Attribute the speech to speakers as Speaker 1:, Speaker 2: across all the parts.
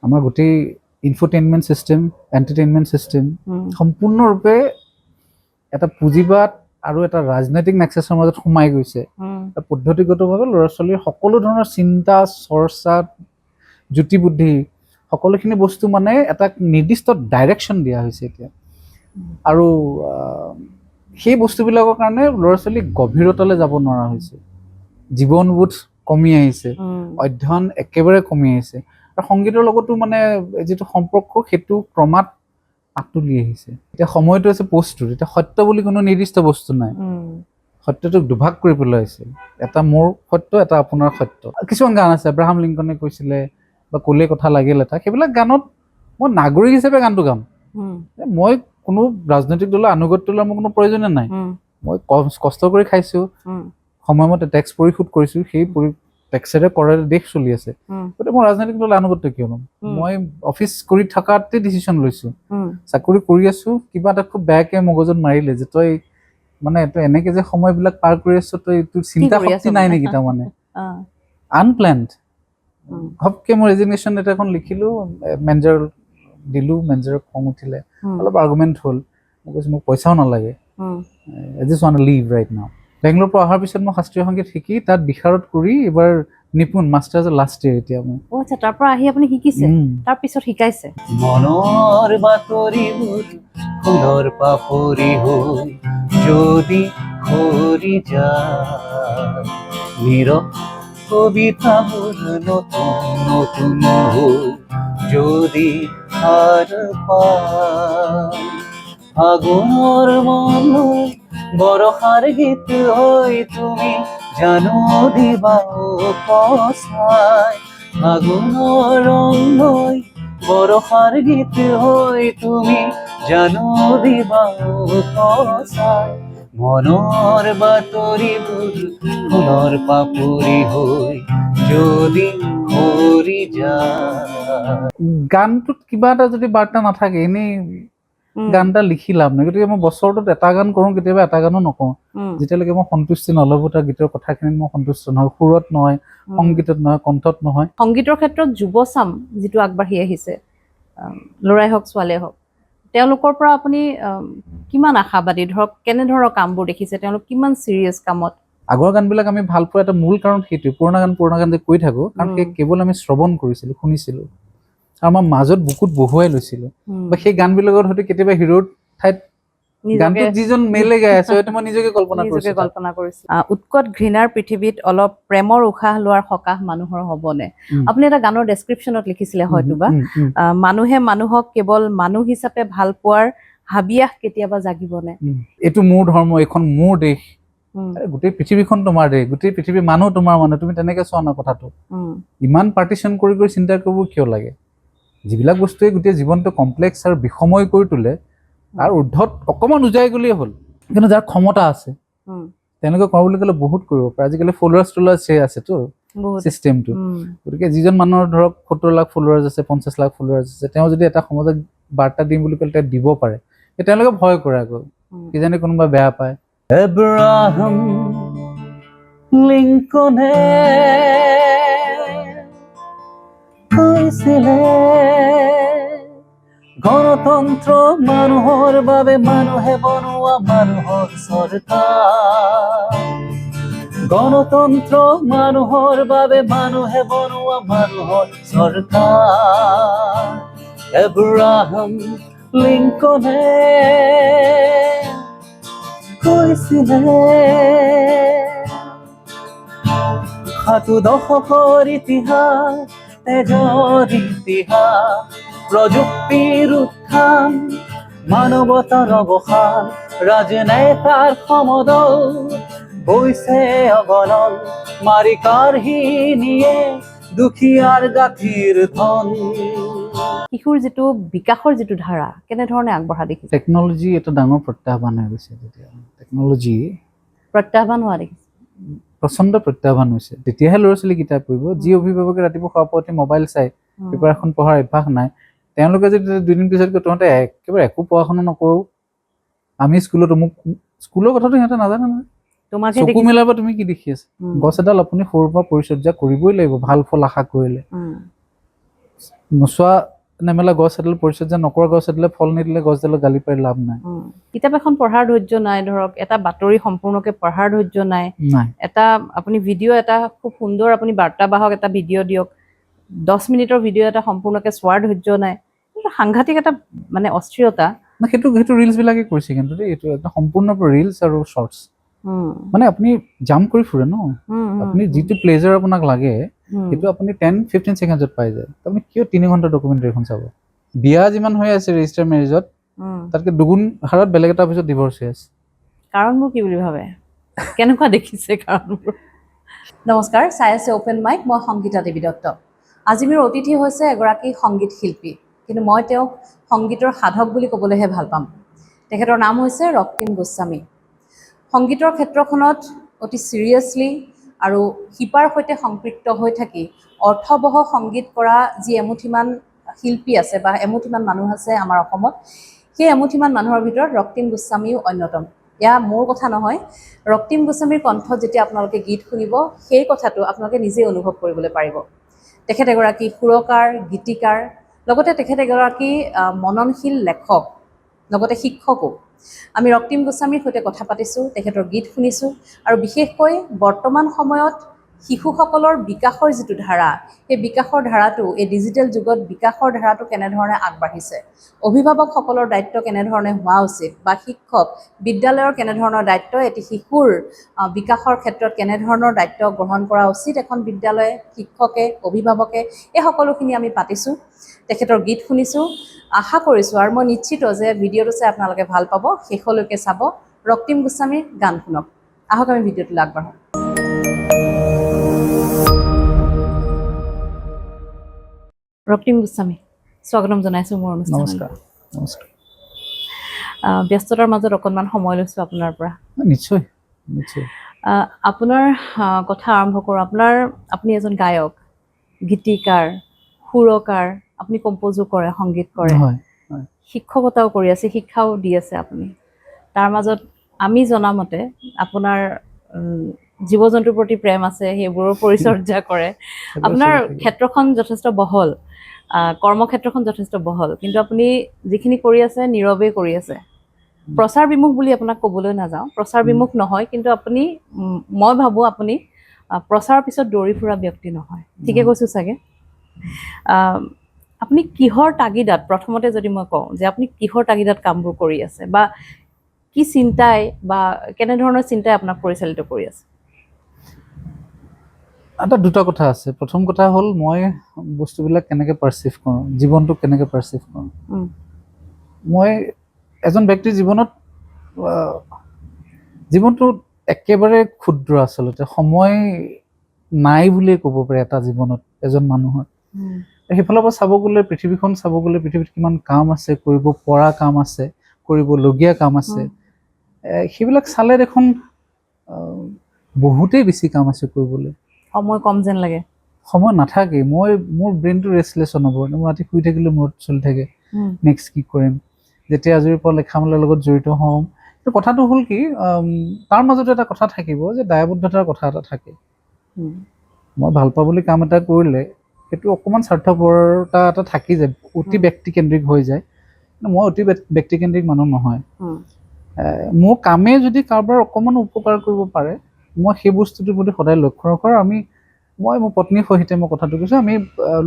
Speaker 1: আমাৰ গোটেই infotainment system, entertainment system সম্পূৰ্ণৰূপে এটা পুঁজিবাদ আৰু এটা ৰাজনৈতিক নেক্সাছৰ মাজত সোমাই গৈছে। পদ্ধতিগতভাৱে ল'ৰা ছোৱালীৰ সকলো ধৰণৰ চিন্তা, চৰ্চা, জ্যোতি বুদ্ধি সকলোখিনি বস্তু মানে এটা নিৰ্দিষ্ট ডাইৰেকশ্যন দিয়া হৈছে এতিয়া। আৰু সেই বস্তুবিলাকৰ কাৰণে ল'ৰা ছোৱালী গভীৰতালৈ যাব নোৱাৰা হৈছে, জীৱনবোধ কমি আহিছে, অধ্যয়ন একেবাৰে কমি আহিছে। আৰু সংগীতৰ লগতো মানে যিটো সম্পৰ্ক সেইটো ক্ৰমাৎ আঁতৰি আহিছে। এতিয়া সময়টো আছে পষ্টটোৰ, এতিয়া সত্য বুলি কোনো নিৰ্দিষ্ট বস্তু নাই, সত্যটোক দুভাগ কৰি পেলাইছে, এটা মোৰ সত্য, এটা আপোনাৰ সত্য। কিছুমান গান আছে, এব্ৰাহাম লিংকনে কৈছিলে বা ক'লে কথা লাগিল এটা, সেইবিলাক গানত মই নাগৰিক হিচাপে গানটো গাম, মই কোনো ৰাজনৈতিক দলৰ আনুগত্য লোৱাৰ মোৰ কোনো প্ৰয়োজনে নাই। মই কষ্ট কৰি খাইছোঁ, সময়মতে টেক্স পৰিশোধ কৰিছোঁ, সেই টেক্সেৰে কৰে দেশ চলি আছে, গতিকে মই ৰাজনৈতিক দলৰ আনুগত্য কিয় ল'ম? মই অফিচ কৰি থকাতে ডিচিশ্যন লৈছোঁ, চাকৰি কৰি আছোঁ, কিবা এটা খুব বেয়াকৈ মগজত মাৰিলে যে তই মানে তই এনেকৈ যে সময়বিলাক পাৰ কৰি আছ, তই তোৰ চিন্তা শক্তি নাই নেকি? তাৰমানে আনপ্লেণ্ড ঘপকৈ মই ৰেজিগনেশ্যন লেটাৰ এখন লিখিলোঁ, মেনেজাৰ দিলোঁ, মেনেজাৰক খং উঠিলে, অলপ আৰ্গুমেণ্ট হ'ল, মই কৈছোঁ মোক পইচাও নালাগে, I just want to leave right now. বেংগলোৰৰ পৰা অহাৰ পিছত মই শাস্ত্ৰীয় সংগীত শিকি তাত বিশাৰদ কৰি এইবাৰ নিপুণ মাষ্টাৰ্ছৰ লাষ্ট ইয়েৰ এতিয়া মই।
Speaker 2: আচ্ছা, তাৰ পৰা আহি আপুনি শিকিছে, তাৰ পিছত শিকাইছে।
Speaker 3: মনৰ বাতৰিবোৰ ফুলৰ পাপৰি হৈ যদি সৰি যায়, নীৰৱ কবিতাবোৰ নতুন নতুন হৈ যদি সাৰ পায়, ফাগুনৰ মন বৰষাৰ গীত হৈ তুমি জানো দিবা কচাই, ফাগুনৰ ৰং হৈ বৰষাৰ গীত হৈ তুমি জানো দিবা কচাই, মনৰ বাতৰিবোৰ ফুলৰ পাপৰি হৈ যদি সৰি যায়।
Speaker 1: গানটোত কিবা এটা যদি বাৰ্তা নাথাকে, এনেই গান এটা লিখি লাভ নাই। গতিকে মই বছৰটোত এটা গান কৰোঁ, কেতিয়াবা এটা গানো নকৰোঁ, যেতিয়ালৈকে মই সন্তুষ্টি নল'ব তাৰ গীতৰ কথাখিনিত মই সন্তুষ্ট নহয়, সুৰত নহয়, সংগীতত নহয়, কণ্ঠত নহয়।
Speaker 2: সংগীতৰ ক্ষেত্ৰত যুৱচাম যিটো আগবাঢ়ি আহিছে, ল'ৰাই হওক ছোৱালীয়ে হওক, তেওঁলোকৰ পৰা আপুনি কিমান আশাবাদী? ধৰক কেনেধৰণৰ কামবোৰ দেখিছে, তেওঁলোক কিমান চিৰিয়াছ কামত?
Speaker 1: আগৰ গানবিলাক আমি ভাল পোৱা এটা মূল কাৰণ সেইটোৱে, পুৰণা গান যে কৈ থাকোঁ, কাৰণ সেই কেৱল আমি শ্ৰৱণ কৰিছিলোঁ, শুনিছিলোঁ, আৰু আমাৰ মাজত বুকুত বহুৱাই লৈছিলোঁ। বা সেই গানবিলাকত হয়তো কেতিয়াবা হিৰোৰ ঠাইত গানটোত যিজন মেলে গাই আছে, হয়তো মই নিজকে কল্পনা
Speaker 2: কৰিছোঁ। উৎকট ঘৃণাৰ পৃথিৱীত অলপ প্ৰেমৰ উশাহ লোৱাৰ সকাহ মানুহৰ হ'বনে? আপুনি এটা গানৰ ডেছক্ৰিপশ্যনত লিখিছিলে হয়তোবা, মানুহে মানুহক কেৱল মানুহ হিচাপে ভাল পোৱাৰ হাবিয়াস কেতিয়াবা জাগিবনে?
Speaker 1: এইটো মোৰ ধৰ্ম, এইখন মোৰ দেশ, গোটেই পৃথিৱীখন তোমাৰ দেশ, গোটেই পৃথিৱীৰ মানুহ তোমাৰ মানুহ, তুমি তেনেকৈ চোৱা না কথাটো। ইমান পাৰ্টিশ্যন কৰি কৰি চিন্তা কৰিব কিয় লাগে? যিবিলাক বস্তুৱে গোটেই জীৱনটো কমপ্লেক্স আৰু বিষময় কৰি তোলে, আৰু উৰ্ধত অকণমান উজাই গ'লেই হ'ল। কিন্তু যাৰ ক্ষমতা আছে তেওঁলোকে কৰোঁ বুলি ক'লে বহুত কৰিব পাৰে। আজিকালি ফলোৱাৰ্ছ আছেতো ছিষ্টেমটো, গতিকে যিজন মানুহৰ ধৰক 70 লাখ ফলোৱাৰ্ছ আছে, 50 লাখ ফলোৱাৰ্ছ আছে, তেওঁ যদি এটা সমাজক বাৰ্তা দিম বুলি ক'লে তেওঁ দিব পাৰে, তেওঁলোকে ভয় কৰে আকৌ, কিজানি কোনোবা বেয়া পায়।
Speaker 3: এব্ৰাহাম লিংকনে কৈছিলে, গণতন্ত্ৰ মানুহৰ বাবে, মানুহে বনোৱা মানুহৰ চৰকাৰ, গণতন্ত্ৰ মানুহৰ বাবে, মানুহে বনোৱা মানুহৰ চৰকাৰ, এব্ৰাহাম লিংকনে কৈছিলে। 7 দশকৰ ইতিহাস, তেজৰ ইতিহাস, প্ৰযুক্তিৰ উত্থান, মানৱতাৰ অৱসান, ৰাজনেতাৰ সমদল বৈছে অগণন, মাৰি কাঢ়ি নিয়ে দুখীয়াৰ গাঁঠিৰ ধন।
Speaker 2: শিশুৰ যিটো বিকাশৰ যিটো ধাৰা কেনেধৰণে আগবঢ়া দেখিছে?
Speaker 1: টেকন'লজি এটা ডাঙৰ প্ৰত্যাহ্বান হৈ গৈছে। তেতিয়া টেকন'লজি
Speaker 2: প্ৰত্যাহ্বান হোৱা দেখিছে,
Speaker 1: প্ৰচণ্ড প্ৰত্যাহ্বান হৈছে। তেতিয়াহে ল'ৰা ছোৱালী কিতাপ পঢ়িব। যি অভিভাৱকে ৰাতিপুৱা খোৱা উঠি মোবাইল চাই, পেপাৰ এখন পঢ়াৰ অভ্যাস নাই, তেওঁলোকে যদি 2 দিন পিছত তহঁতে একেবাৰে একো পঢ়া শুনা নকৰোঁ, আমি স্কুলৰ কথাটো সিহঁতে নাজানে নহয়, চকু মেলাব তুমি কি দেখি আছা? গছ এডাল আপুনি সৰুৰ পৰা পৰিচৰ্যা কৰিবই লাগিব ভাল ফল আশা কৰিলে। নোচোৱা নেমেলা গছ এডাল পৰিচৰ্যা নকৰা গছ এডালে ফল নিদিলে গছডালক গালি পাৰি লাভ নাই।
Speaker 2: কিতাপ এখন পঢ়াৰ ধৈৰ্য নাই, ধৰক এটা বাতৰি সম্পূৰ্ণকে পঢ়াৰ ধৈৰ্য নাই, এটা আপুনি ভিডিঅ' এটা খুব সুন্দৰ আপুনি বাৰ্তাবাহক এটা ভিডিঅ' দিয়ক, 10 মিনিটৰ ভিডিঅ' এটা সম্পূৰ্ণকে চোৱাৰ ধৈৰ্য নাই, এইটো সাংঘাতিক এটা মানে অস্থিৰতা।
Speaker 1: সেইটো ৰিলছ বিলাকে কৰিছে কিন্তু দেই, এইটো এটা সম্পূৰ্ণ ৰিলছ আৰু শ্বৰ্টছ। মানে আপুনি জাম্প কৰি ফুৰে ন, আপুনি যিটো প্লেজাৰ আপোনাক লাগে সেইটো আপুনি 10-15 ছেকেণ্ডত পাই যায়। আপুনি কিয় 3 ঘণ্টা ডকুমেণ্টাৰীখন চাব? বিয়া যিমান হৈ আছে ৰেজিষ্টাৰ মেৰেজত তাতকে দুগুণ হাৰত বেলেগ এটা অফিচত ডিভৰ্চ হৈ আছে।
Speaker 2: কাৰণবোৰ কি বুলি ভাবে? কেনেকুৱা দেখিছে কাৰণবোৰ? নমস্কাৰ, চাই আছে অপেন মাইক, মই সংগীতা দেৱী দত্ত। আজি মোৰ অতিথি হৈছে এগৰাকী সংগীত শিল্পী, কিন্তু মই তেওঁক সংগীতৰ সাধক বুলি ক'বলৈহে ভাল পাম। তেখেতৰ নাম হৈছে ৰক্তিম গোস্বামী। সংগীতৰ ক্ষেত্ৰখনত অতি ছিৰিয়াছলি আৰু শিপাৰ সৈতে সম্পৃক্ত হৈ থাকি অৰ্থবহ সংগীত কৰা যি এমুঠিমান শিল্পী আছে বা এমুঠিমান মানুহ আছে আমাৰ অসমত, সেই এমুঠিমান মানুহৰ ভিতৰত ৰক্তিম গোস্বামীও অন্যতম। এয়া মোৰ কথা নহয়, ৰক্তিম গোস্বামীৰ কণ্ঠত যেতিয়া আপোনালোকে গীত শুনিব সেই কথাটো আপোনালোকে নিজেই অনুভৱ কৰিবলৈ পাৰিব। তেখেত এগৰাকী সুৰকাৰ, গীতিকাৰ, লগতে তেখেত এগৰাকী মননশীল লেখক, লগতে শিক্ষকো। আমি ৰক্তিম গোস্বামীৰ সৈতে কথা পাতিছোঁ, তেখেতৰ গীত শুনিছোঁ, আৰু বিশেষকৈ বৰ্তমান সময়ত শিশুসকলৰ বিকাশৰ যিটো ধাৰা, সেই বিকাশৰ ধাৰাটো এই ডিজিটেল যুগত বিকাশৰ ধাৰাটো কেনেধৰণে আগবাঢ়িছে, অভিভাৱকসকলৰ দায়িত্ব কেনেধৰণে হোৱা উচিত, বা শিক্ষক বিদ্যালয়ৰ কেনেধৰণৰ দায়িত্ব, এটি শিশুৰ বিকাশৰ ক্ষেত্ৰত কেনেধৰণৰ দায়িত্ব গ্ৰহণ কৰা উচিত এখন বিদ্যালয়ে, শিক্ষকে, অভিভাৱকে, এই সকলোখিনি আমি পাতিছোঁ। তেখেতৰ গীত শুনিছোঁ। আশা কৰিছোঁ আৰু মই নিশ্চিত যে ভিডিঅ'টো চাই আপোনালোকে ভাল পাব। শেষলৈকে চাব, ৰক্তিম গোস্বামীৰ গান শুনক। আহক আমি ভিডিঅ'টোলৈ আগবাঢ়োঁ। ৰক্তিম গোস্বামী, স্বাগতম জনাইছোঁ মোৰ অনুষ্ঠানত।
Speaker 1: নমস্কাৰ। নমস্কাৰ।
Speaker 2: ব্যস্ততাৰ মাজত অকণমান সময় লৈছোঁ আপোনাৰ পৰা।
Speaker 1: নিশ্চয় নিশ্চয়।
Speaker 2: আপোনাৰ কথা আৰম্ভ কৰোঁ। আপুনি এজন গায়ক, গীতিকাৰ, সুৰকাৰ, আপুনি কম্প'জো কৰে, সংগীত কৰে, শিক্ষকতাও কৰি আছে, শিক্ষাও দি আছে আপুনি। তাৰ মাজত আমি জনামতে আপোনাৰ জীৱ জন্তুৰ প্ৰতি প্ৰেম আছে, সেইবোৰৰ পৰিচৰ্যা কৰে। আপোনাৰ ক্ষেত্ৰখন যথেষ্ট বহল, কৰ্মক্ষেত্ৰখন যথেষ্ট বহল, কিন্তু আপুনি যিখিনি কৰি আছে নীৰৱেই কৰি আছে। প্ৰচাৰ বিমুখ বুলি আপোনাক ক'বলৈ নাযাওঁ, প্ৰচাৰ বিমুখ নহয়, কিন্তু আপুনি, মই ভাবোঁ আপুনি প্ৰচাৰৰ পিছত দৌৰি ফুৰা ব্যক্তি নহয়। ঠিকে কৈছোঁ চাগে? আপুনি কিহৰ তাগিদাত, প্ৰথমতে যদি মই কওঁ যে আপুনি কিহৰ তাগিদাত কামবোৰ কৰি আছে, বা কি চিন্তাই বা কেনেধৰণৰ চিন্তাই আপোনাক পৰিচালিত কৰি আছে?
Speaker 1: দুটা কথা আছে। প্ৰথম কথা হ'ল মই বস্তুবিলাক কেনেকৈ পাৰ্চিভ কৰোঁ, জীৱনটোক কেনেকৈ পাৰ্চিভ কৰোঁ। মই এজন ব্যক্তিৰ জীৱনটো একেবাৰে ক্ষুদ্ৰ, আচলতে সময় নাই বুলিয়ে ক'ব পাৰে এটা জীৱনত এজন মানুহৰ। সেইফালৰ পৰা চাব গ'লে, পৃথিৱীখন চাব গ'লে, পৃথিৱীত কিমান কাম আছে, কৰিব পৰা কাম আছে, কৰিবলগীয়া কাম আছে, সেইবিলাক চালে দেখোন বহুতেই বেছি কাম আছে কৰিবলৈ।
Speaker 2: সময় কম যেন লাগে।
Speaker 1: সময় নাথাকে। মোৰ ব্ৰেইনটো ৰেষ্টলেছ নবৰে। মই ৰাতি শুই থাকিলে মূৰত চলি থাকে, নেক্সট কি কৰিম, যেতিয়া আজৰি পৰা লেখা মেলাৰ লগত জড়িত হওঁ। কিন্তু কথাটো হ'ল কি, তাৰ মাজতে এটা কথা থাকিব যে দায়বদ্ধতাৰ কথা এটা থাকে। মই ভাল পাওঁ বুলি কাম এটা কৰিলে সেইটো অকণমান স্বাৰ্থপৰতা এটা থাকি যায়, অতি ব্যক্তিকেন্দ্ৰিক হৈ যায়। কিন্তু মই অতি ব্যক্তিকেন্দ্ৰিক মানুহ নহয়। মোৰ কামে যদি কাৰোবাৰ অকণমান উপকাৰ কৰিব পাৰে, মই সেই বস্তুটোৰ প্ৰতি সদায় লক্ষ্য ৰাখোঁ। আৰু মই মোৰ পত্নীৰ সৈতে মই কথাটো কৈছোঁ, আমি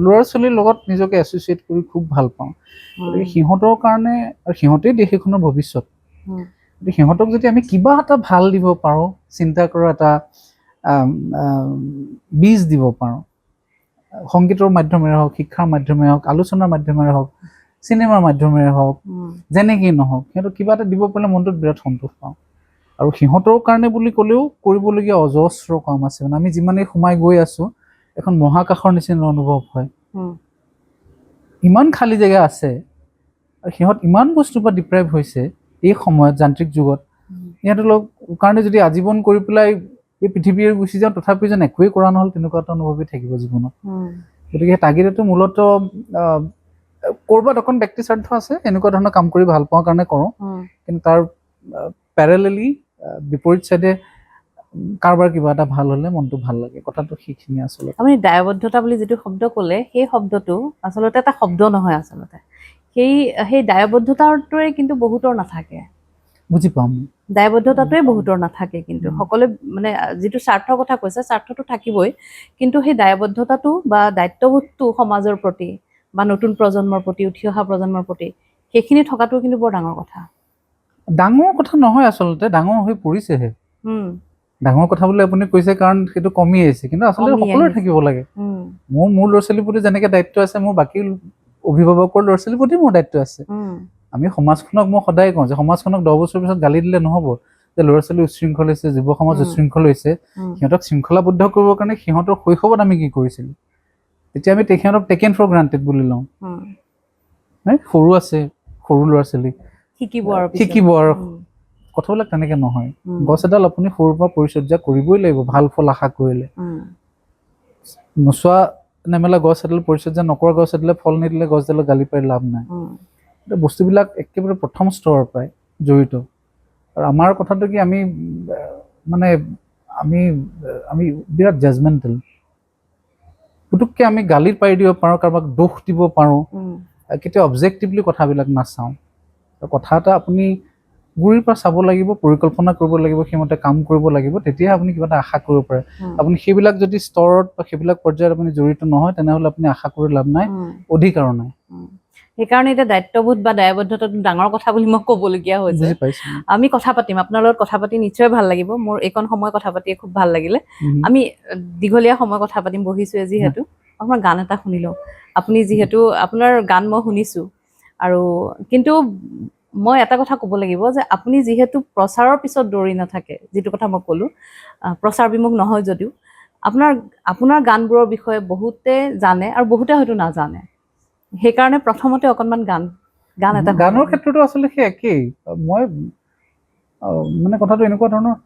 Speaker 1: ল'ৰা ছোৱালীৰ লগত নিজকে এছ'চিয়েট কৰি খুব ভাল পাওঁ। গতিকে সিহঁতৰ কাৰণে, আৰু সিহঁতেই দেশ এখনৰ ভৱিষ্যত, গতিকে সিহঁতক যদি আমি কিবা এটা ভাল দিব পাৰোঁ, চিন্তা কৰাৰ এটা বীজ দিব পাৰোঁ, সংগীতৰ মাধ্যমেৰে হওক, শিক্ষাৰ মাধ্যমেৰে হওক, আলোচনাৰ মাধ্যমেৰে হওক, চিনেমাৰ মাধ্যমেৰে হওক, যেনেকেই নহওক, সিহঁতক কিবা এটা দিব পাৰিলে মনটোত বিৰাট সন্তোষ পাওঁ। আৰু সিহঁতৰ কাৰণে বুলি ক'লেও কৰিবলগীয়া অজস্ৰ কাম আছে। মানে আমি যিমানেই সোমাই গৈ আছোঁ, এখন মহাকাশৰ নিচিনা অনুভৱ হয়। ইমান খালী জেগা আছে, আৰু সিহঁত ইমান বস্তুৰ পৰা ডিপ্ৰাইভ হৈছে এই সময়ত, যান্ত্ৰিক যুগত। সিহঁতৰ কাৰণে যদি আজীৱন কৰি পেলাই এই পৃথিৱী এৰি গুচি যাওঁ, তথাপিও যেন একোৱেই কৰা নহ'ল, তেনেকুৱা এটা অনুভৱেই থাকিব জীৱনত। গতিকে তাগিদাটো মূলতঃ ক'ৰবাত অকণ ব্যক্তি স্বাৰ্থ আছে, এনেকুৱা ধৰণৰ কাম কৰি ভাল পাওঁ কাৰণে কৰোঁ। কিন্তু তাৰ পেৰেলেলি বিপৰীত চাইডে কাৰোবাৰ কিবা এটা ভাল হ'লে মনটো ভাল লাগে, কথাটো সেইখিনি আচলতে।
Speaker 2: আপুনি দায়বদ্ধতা বুলি যিটো শব্দ ক'লে সেই শব্দটো আচলতে এটা শব্দ নহয় আচলতে, সেই দায়বদ্ধতাটোৱে কিন্তু বহুতৰ নাথাকে।
Speaker 1: বুজি পাম।
Speaker 2: দায়বদ্ধতাটোৱে বহুতৰ নাথাকে, কিন্তু সকলোৱে মানে যিটো স্বাৰ্থৰ কথা কৈছে স্বাৰ্থটো থাকিবই, কিন্তু সেই দায়বদ্ধতাটো বা দায়িত্ববোধটো সমাজৰ প্ৰতি বা নতুন প্ৰজন্মৰ প্ৰতি, উঠি অহা প্ৰজন্মৰ প্ৰতি, সেইখিনি থকাটো কিন্তু বৰ ডাঙৰ কথা।
Speaker 1: ডাঙৰ কথা নহয় আচলতে, ডাঙৰ হৈ পৰিছেহে। ডাঙৰ কথা বুলি আপুনি কৈছে কাৰণ সেইটো কমি আহিছে, কিন্তু আচলতে
Speaker 2: কমি
Speaker 1: সকলোৰে
Speaker 2: আহিছে।
Speaker 1: থাকিব লাগে। মোৰ ল'ৰা ছোৱালীৰ প্ৰতি যেনেকে দায়িত্ব আছে, মোৰ বাকী অভিভাৱকৰ ল'ৰা ছোৱালীৰ প্ৰতি মোৰ দায়িত্ব আছে। আমি সমাজখনক মই সদায় কওঁ যে সমাজখনক 10 বছৰ পিছত গালি দিলে নহ'ব যে ল'ৰা ছোৱালী উচ্ছৃংখল হৈছে, যুৱ সমাজ উচ্ছৃংখল হৈছে। সিহঁতক শৃংখলাবদ্ধ কৰিবৰ কাৰণে সিহঁতৰ শৈশৱত আমি কি কৰিছিলোঁ, তেতিয়া আমি সিহঁতক টেকেন ফৰ গ্ৰাণ্টেড বুলি লওঁ। সৰু আছে, সৰু ল'ৰা ছোৱালী শিকিব আৰু কথাবিলাক তেনেকে নহয়। গছ এডাল আপুনি সৰুৰ পৰা পৰিচৰ্যা কৰিবই লাগিব ভাল ফল আশা কৰিলে। নোচোৱা নেমেলা গছ এডাল পৰিচৰ্যা নকৰা গছ এডালে ফল নিদিলে গছডালক গালি পাৰি লাভ নাই। বস্তুবিলাক একেবাৰে প্ৰথম স্তৰৰ পৰাই জড়িত। আৰু আমাৰ কথাটো কি, আমি মানে আমি বিৰাট জাজমেণ্টেল। পুতুককৈ আমি গালিত পাৰি দিব পাৰোঁ, কাৰোবাক দোষ দিব পাৰোঁ, কেতিয়াও অবজেক্টিভলি কথাবিলাক নাচাওঁ। কথা এটা আপুনি গুৰিৰ পৰা চাব লাগিব, পৰিকল্পনা কৰিব লাগিব, সেইমতে কাম কৰিব লাগিব, তেতিয়াহে আপুনি কিবা এটা আশা কৰিব পাৰে। আপুনি সেইবিলাক যদি স্তৰত বা সেইবিলাক পৰ্যায়ত আপুনি জড়িত নহয়, তেনেহ'লে আপুনি আশা কৰি লাভ নাই, অধিকাৰো নাই।
Speaker 2: সেইকাৰণে এতিয়া দায়িত্ববোধ বা দায়বদ্ধতাটো ডাঙৰ কথা বুলি মই ক'বলগীয়া হৈছে। আমি কথা পাতিম, আপোনাৰ লগত কথা পাতি নিশ্চয় ভাল লাগিব। মোৰ এইকণ সময় কথা পাতিয়ে খুব ভাল লাগিলে। আমি দীঘলীয়া সময় কথা পাতিম, বহিছোৱে যিহেতু। আপোনাৰ গান এটা শুনি লওঁ। আপুনি যিহেতু আপোনাৰ গান মই শুনিছোঁ, আৰু কিন্তু মই এটা কথা ক'ব লাগিব যে আপুনি যিহেতু প্ৰচাৰৰ পিছত দৌৰি নাথাকে, যিটো কথা মই ক'লোঁ, প্ৰচাৰ বিমুখ নহয় যদিও আপোনাৰ গানবোৰৰ বিষয়ে বহুতে জানে আৰু বহুতে হয়তো নাজানে। সেইকাৰণে প্ৰথমতে অকণমান গান এটা
Speaker 1: গানৰ ক্ষেত্ৰতো আচলতে সেই একেই। মই মানে কথাটো এনেকুৱা ধৰণৰ,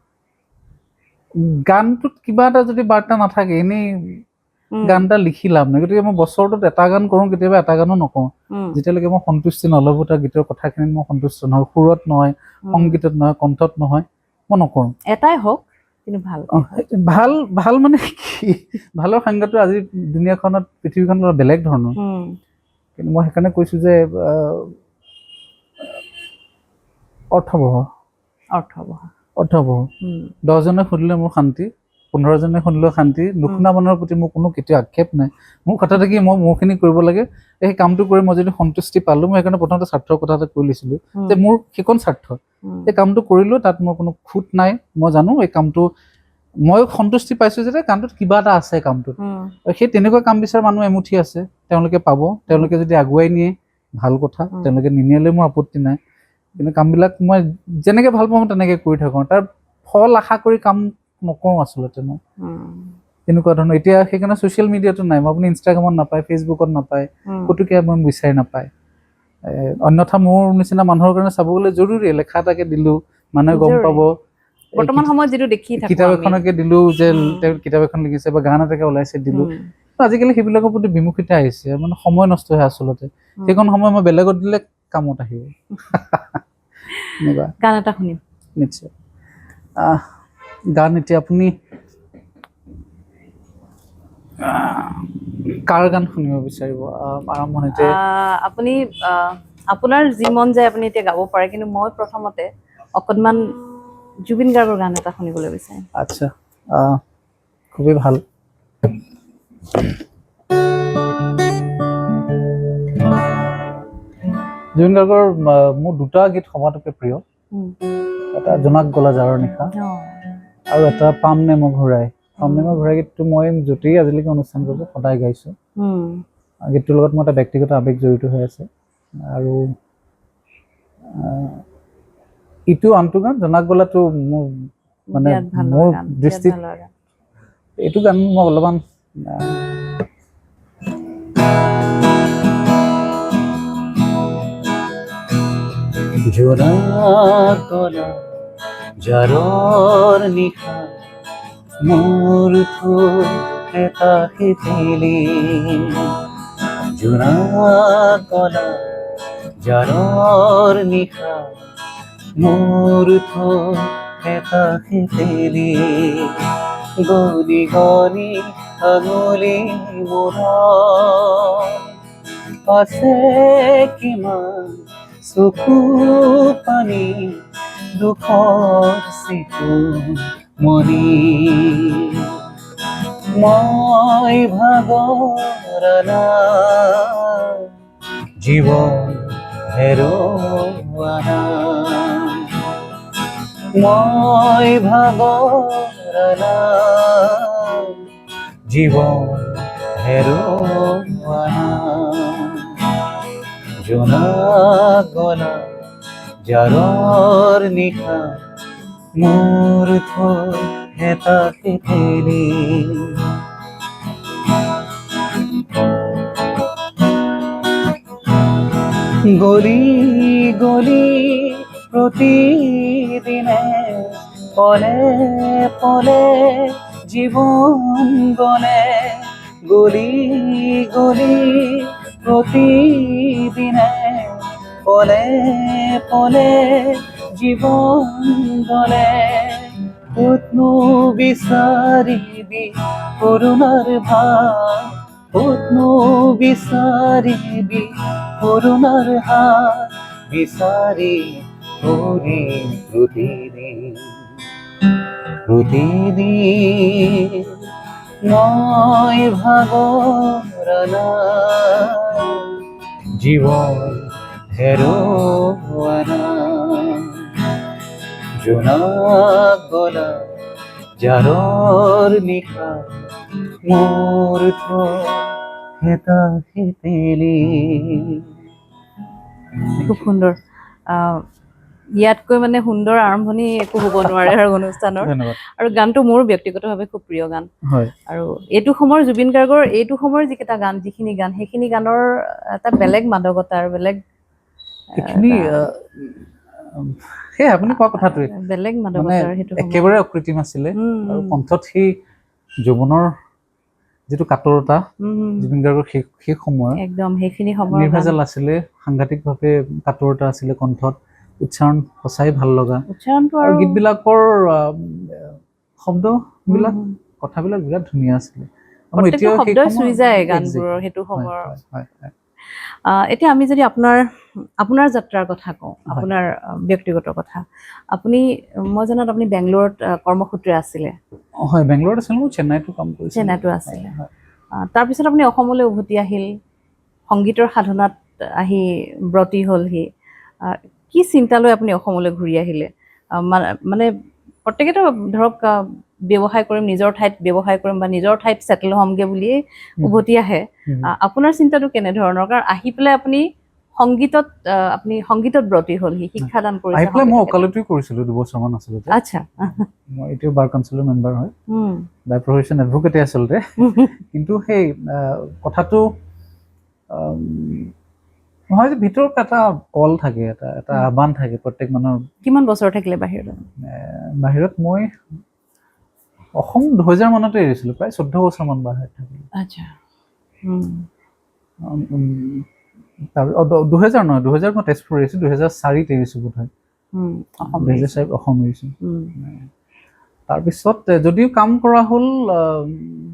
Speaker 1: গানটোত কিবা এটা যদি বাৰ্তা নাথাকে, এনেই গান এটা লিখি লাভ নাই। গতিকে মই বছৰটোত এটা গান কৰোঁ, কেতিয়াবা এটা গানো নকৰোঁ, যেতিয়ালৈকে মই সন্তুষ্টি নল'ব তাৰ গীতৰ কথাখিনিত মই সন্তুষ্ট নহয়, সুৰত নহয়, সংগীতত নহয়, কণ্ঠত নহয়, মই নকৰোঁ।
Speaker 2: এটাই হওক কিন্তু ভাল।
Speaker 1: ভাল মানে কি, ভালৰ সংজ্ঞাটো আজি দুনিয়াখনত, পৃথিৱীখনত অলপ বেলেগ ধৰণৰ। কিন্তু মই সেইকাৰণে কৈছোঁ যে অৰ্থবহ। 10জনে শুনিলে মোৰ শান্তি, 15জনে শুনিলেও শান্তি। নুশুনা মানুহৰ প্ৰতি মোৰ কোনো কেতিয়াও আক্ষেপ নাই। মোৰ কথাটো কি, মই মোৰখিনি কৰিব লাগে, সেই কামটো কৰি মই যদি সন্তুষ্টি পালোঁ, মই সেইকাৰণে প্ৰথমতে স্বাৰ্থৰ কথা এটা কৈ লৈছিলোঁ যে মোৰ সেইকণ স্বাৰ্থ, এই কামটো কৰিলোঁ, তাত মোৰ কোনো খুঁত নাই। মই জানো এই কামটো মই সন্তুষ্টি পাইছোঁ যে কামটোত কিবা এটা আছে কামটোত। সেই তেনেকুৱা কাম বিচৰা মানুহ এমুঠি আছে, তেওঁলোকে পাব। তেওঁলোকে যদি আগুৱাই নিয়ে ভাল কথা, তেওঁলোকে নিনিয়ালৈ মোৰ আপত্তি নাই। কিন্তু কামবিলাক মই যেনেকৈ ভাল পাওঁ তেনেকৈ কৰি থাকোঁ, তাৰ ফল আশা কৰি কাম নকৰোঁ আচলতে মই। তেনেকুৱা ধৰণৰ। এতিয়া সেইকাৰণে ছ'চিয়েল মিডিয়াটো নাই, মই আপুনি ইনষ্টাগ্ৰামত নাপায়, ফেচবুকত নাপায়, ক'তোকে মই বিচাৰি নাপায়। অন্যথা মোৰ নিচিনা মানুহৰ কাৰণে চাব গ'লে জৰুৰী, লেখা এটাকে দিলোঁ, মানুহে গম পাব।
Speaker 2: বৰ্তমান সময়ত যিটো দেখি থাকোঁ,
Speaker 1: কিতাপ এখনকে দিলোঁ যে তেওঁ কিতাপ এখন লিখিছে, বা গান এটাকে ওলাইছে দিলোঁ। আজিকালি সেইবিলাকৰ প্ৰতি বিমুখিতা আহিছে, মানে সময় নষ্ট হয় আচলতে। সেইকণ সময় মই বেলেগত দিলে কামত আহিব। এনেকুৱা
Speaker 2: গান এটা শুনিম
Speaker 1: নিশ্চয়। গান এতিয়া আপুনি কাৰ গান শুনিব বিচাৰিব আৰম্ভণিতে?
Speaker 2: আপুনি আপোনাৰ যি মন যায় আপুনি এতিয়া গাব পাৰে, কিন্তু মই প্ৰথমতে অকণমান জুবিন গাৰ্গৰ গান এটা শুনিবলৈ বিচাৰিম।
Speaker 1: আচ্ছা, খুবেই ভাল। জুবিন গাৰ্গৰ মোৰ দুটা গীত সবাতোকে প্ৰিয়। এটা জোনাক গলা জাৰৰ নিশা, আৰু এটা পাম নে মই ঘূৰাই। পাম নে মই ঘূৰাই গীতটো মই য'তেই আজিলৈকে অনুষ্ঠান কৰিছোঁ সদায় গাইছোঁ। গীতটোৰ লগত মোৰ এটা ব্যক্তিগত আৱেগ জড়িত হৈ আছে। আৰু ইটো আনটো গান, জোনাক গলাটো মোৰ মানে মোৰ দৃষ্টিত এইটো গান মই অলপমান
Speaker 3: জোনাক গলা জাৰৰ নিশা, মোৰ থৈ এটা শিথিলি। জোনাক গলা জাৰৰ নিশা, মোৰ থৈ এটা শিথিলি গলি গলি আঙুলি মূৰত আছে কিমান চকু পানী দুখৰ চিকুণ মনি মই ভাগৰা জীৱন হেৰুৱানা মই ভাগৰা জীৱন হেৰুৱানা জোনা গলা জাৰৰ নিশা মোৰ থৈ এটা শিথিলি গলি গলি প্ৰতিদিনে পলে পলে জীৱন গলে গলি গলি প্ৰতিদিনে পলে পলে জীৱন গলে ক'তনো বিচাৰিবি কৰোণাৰ ভাৱ ক'তনো বিচাৰিবি কৰোণাৰ হাত বিচাৰি ফুৰিম প্ৰতিদিন প্ৰতিদিন মই ভাগৰা জীৱন হেৰুৱানা জোনা গলা জাৰৰ নিশা মোৰ থৈ এটা শিথিলি
Speaker 2: খুব সুন্দৰ ইয়াতকৈ মানে সুন্দৰ আৰম্ভণি একো হ'ব নোৱাৰে আৰু অনুষ্ঠানৰ
Speaker 1: ধন্যবাদ
Speaker 2: আৰু গানটো মোৰ ব্যক্তিগতভাৱে খুব প্ৰিয় গান
Speaker 1: হয়
Speaker 2: আৰু এইটো সময়ৰ জুবিন গাৰ্গৰ এইটো সময়ৰ যিকেইটা গান যিখিনি গান সেইখিনি গানৰ এটা বেলেগ মাদকতা আৰু বেলেগ
Speaker 1: এইখিনি সেই আপুনি কোৱা কথাটোৱে
Speaker 2: বেলেগ
Speaker 1: মানে
Speaker 2: মাদকতাৰ সেইটো সময়।
Speaker 1: একেবাৰে অকৃত্ৰিম আছিলে আৰু কণ্ঠত সেই যৌৱনৰ যিটো কাতৰতা জুবিন গাৰ্গৰ সেই সময়ত
Speaker 2: একদম সেইখিনি সময়ৰ গান।
Speaker 1: নিৰ্ভেজাল আছিলে সাংঘাতিকভাৱে কাতৰতা আছিলে কণ্ঠত উচ্চাৰণ সঁচাই ভাল লগা
Speaker 2: উচ্চাৰণটো
Speaker 1: আৰু
Speaker 2: আৰু
Speaker 1: গীতবিলাকৰ শব্দবিলাক কথাবিলাক বিৰাট ধুনীয়া আছিলে মই
Speaker 2: প্ৰত্যেকটো
Speaker 1: এতিয়াও সেই
Speaker 2: শব্দই
Speaker 1: সময়ত
Speaker 2: চুই যায়
Speaker 1: exactly,
Speaker 2: গানবোৰৰ সেইটো
Speaker 1: হয়,
Speaker 2: সময়ৰ
Speaker 1: হয়, হয়, হয়।
Speaker 2: এতিয়া আমি যদি আপোনাৰ যাত্ৰাৰ কথা কওঁ আপোনাৰ ব্যক্তিগত কথা আপুনি মই জনাত আপুনি বেংগলোৰত কৰ্মসূত্ৰে আছিলে
Speaker 1: হয় বেংগলোৰত আছিলোঁ মই চেন্নাইতো কাম কৰিছিলোঁ
Speaker 2: চেন্নাইতো আছিলে
Speaker 1: হয়,
Speaker 2: তাৰপিছত আপুনি অসমলৈ উভতি আহিল সংগীতৰ সাধনাত আহি ব্ৰতী হ'লহি কি চিন্তা লৈ আপুনি অসমলৈ ঘূৰি আহিলে মানে প্ৰত্যেকেতো ধৰক ব্যৱসায় কৰিম নিজৰ ঠাইত ব্যৱসায় কৰিম বা নিজৰ ঠাইত ছেটেল হ'মগৈ বুলিয়েই উভতি আহে আপোনাৰ চিন্তাটো কেনেধৰণৰ কাৰণ আহি পেলাই আপুনি সংগীতত ব্ৰতী হ'লহি শিক্ষাদান
Speaker 1: আহি পেলাই মই
Speaker 2: কৰিছে
Speaker 1: ওকালতি কৰিছিলোঁ 2 বছৰমান আচলতে
Speaker 2: আচ্ছা
Speaker 1: মই এতিয়াও বাৰ কাউন্সিলৰ মেম্বাৰ হয় বাই প্ৰফেশ্যন এডভোকেটে আচলতে কিন্তু সেই কথাটো হয় যে ভিতৰত এটা কল থাকে এটা আহ্বান থাকে প্ৰত্যেক মানুহৰ
Speaker 2: কিমান বছৰ থাকিলে বাহিৰত
Speaker 1: বাহিৰত মই অসম 2000 মানতে এৰিছিলোঁ প্ৰায় 14 বছৰমান বাহিৰত থাকিলোঁ
Speaker 2: আচ্ছা
Speaker 1: 2000 নহয় 2000 মই তেজপুৰ এৰিছোঁ 2004 এৰিছোঁ বোধহয় 2004 অসম এৰিছোঁ তাৰপিছত যদিও কাম কৰা হ'ল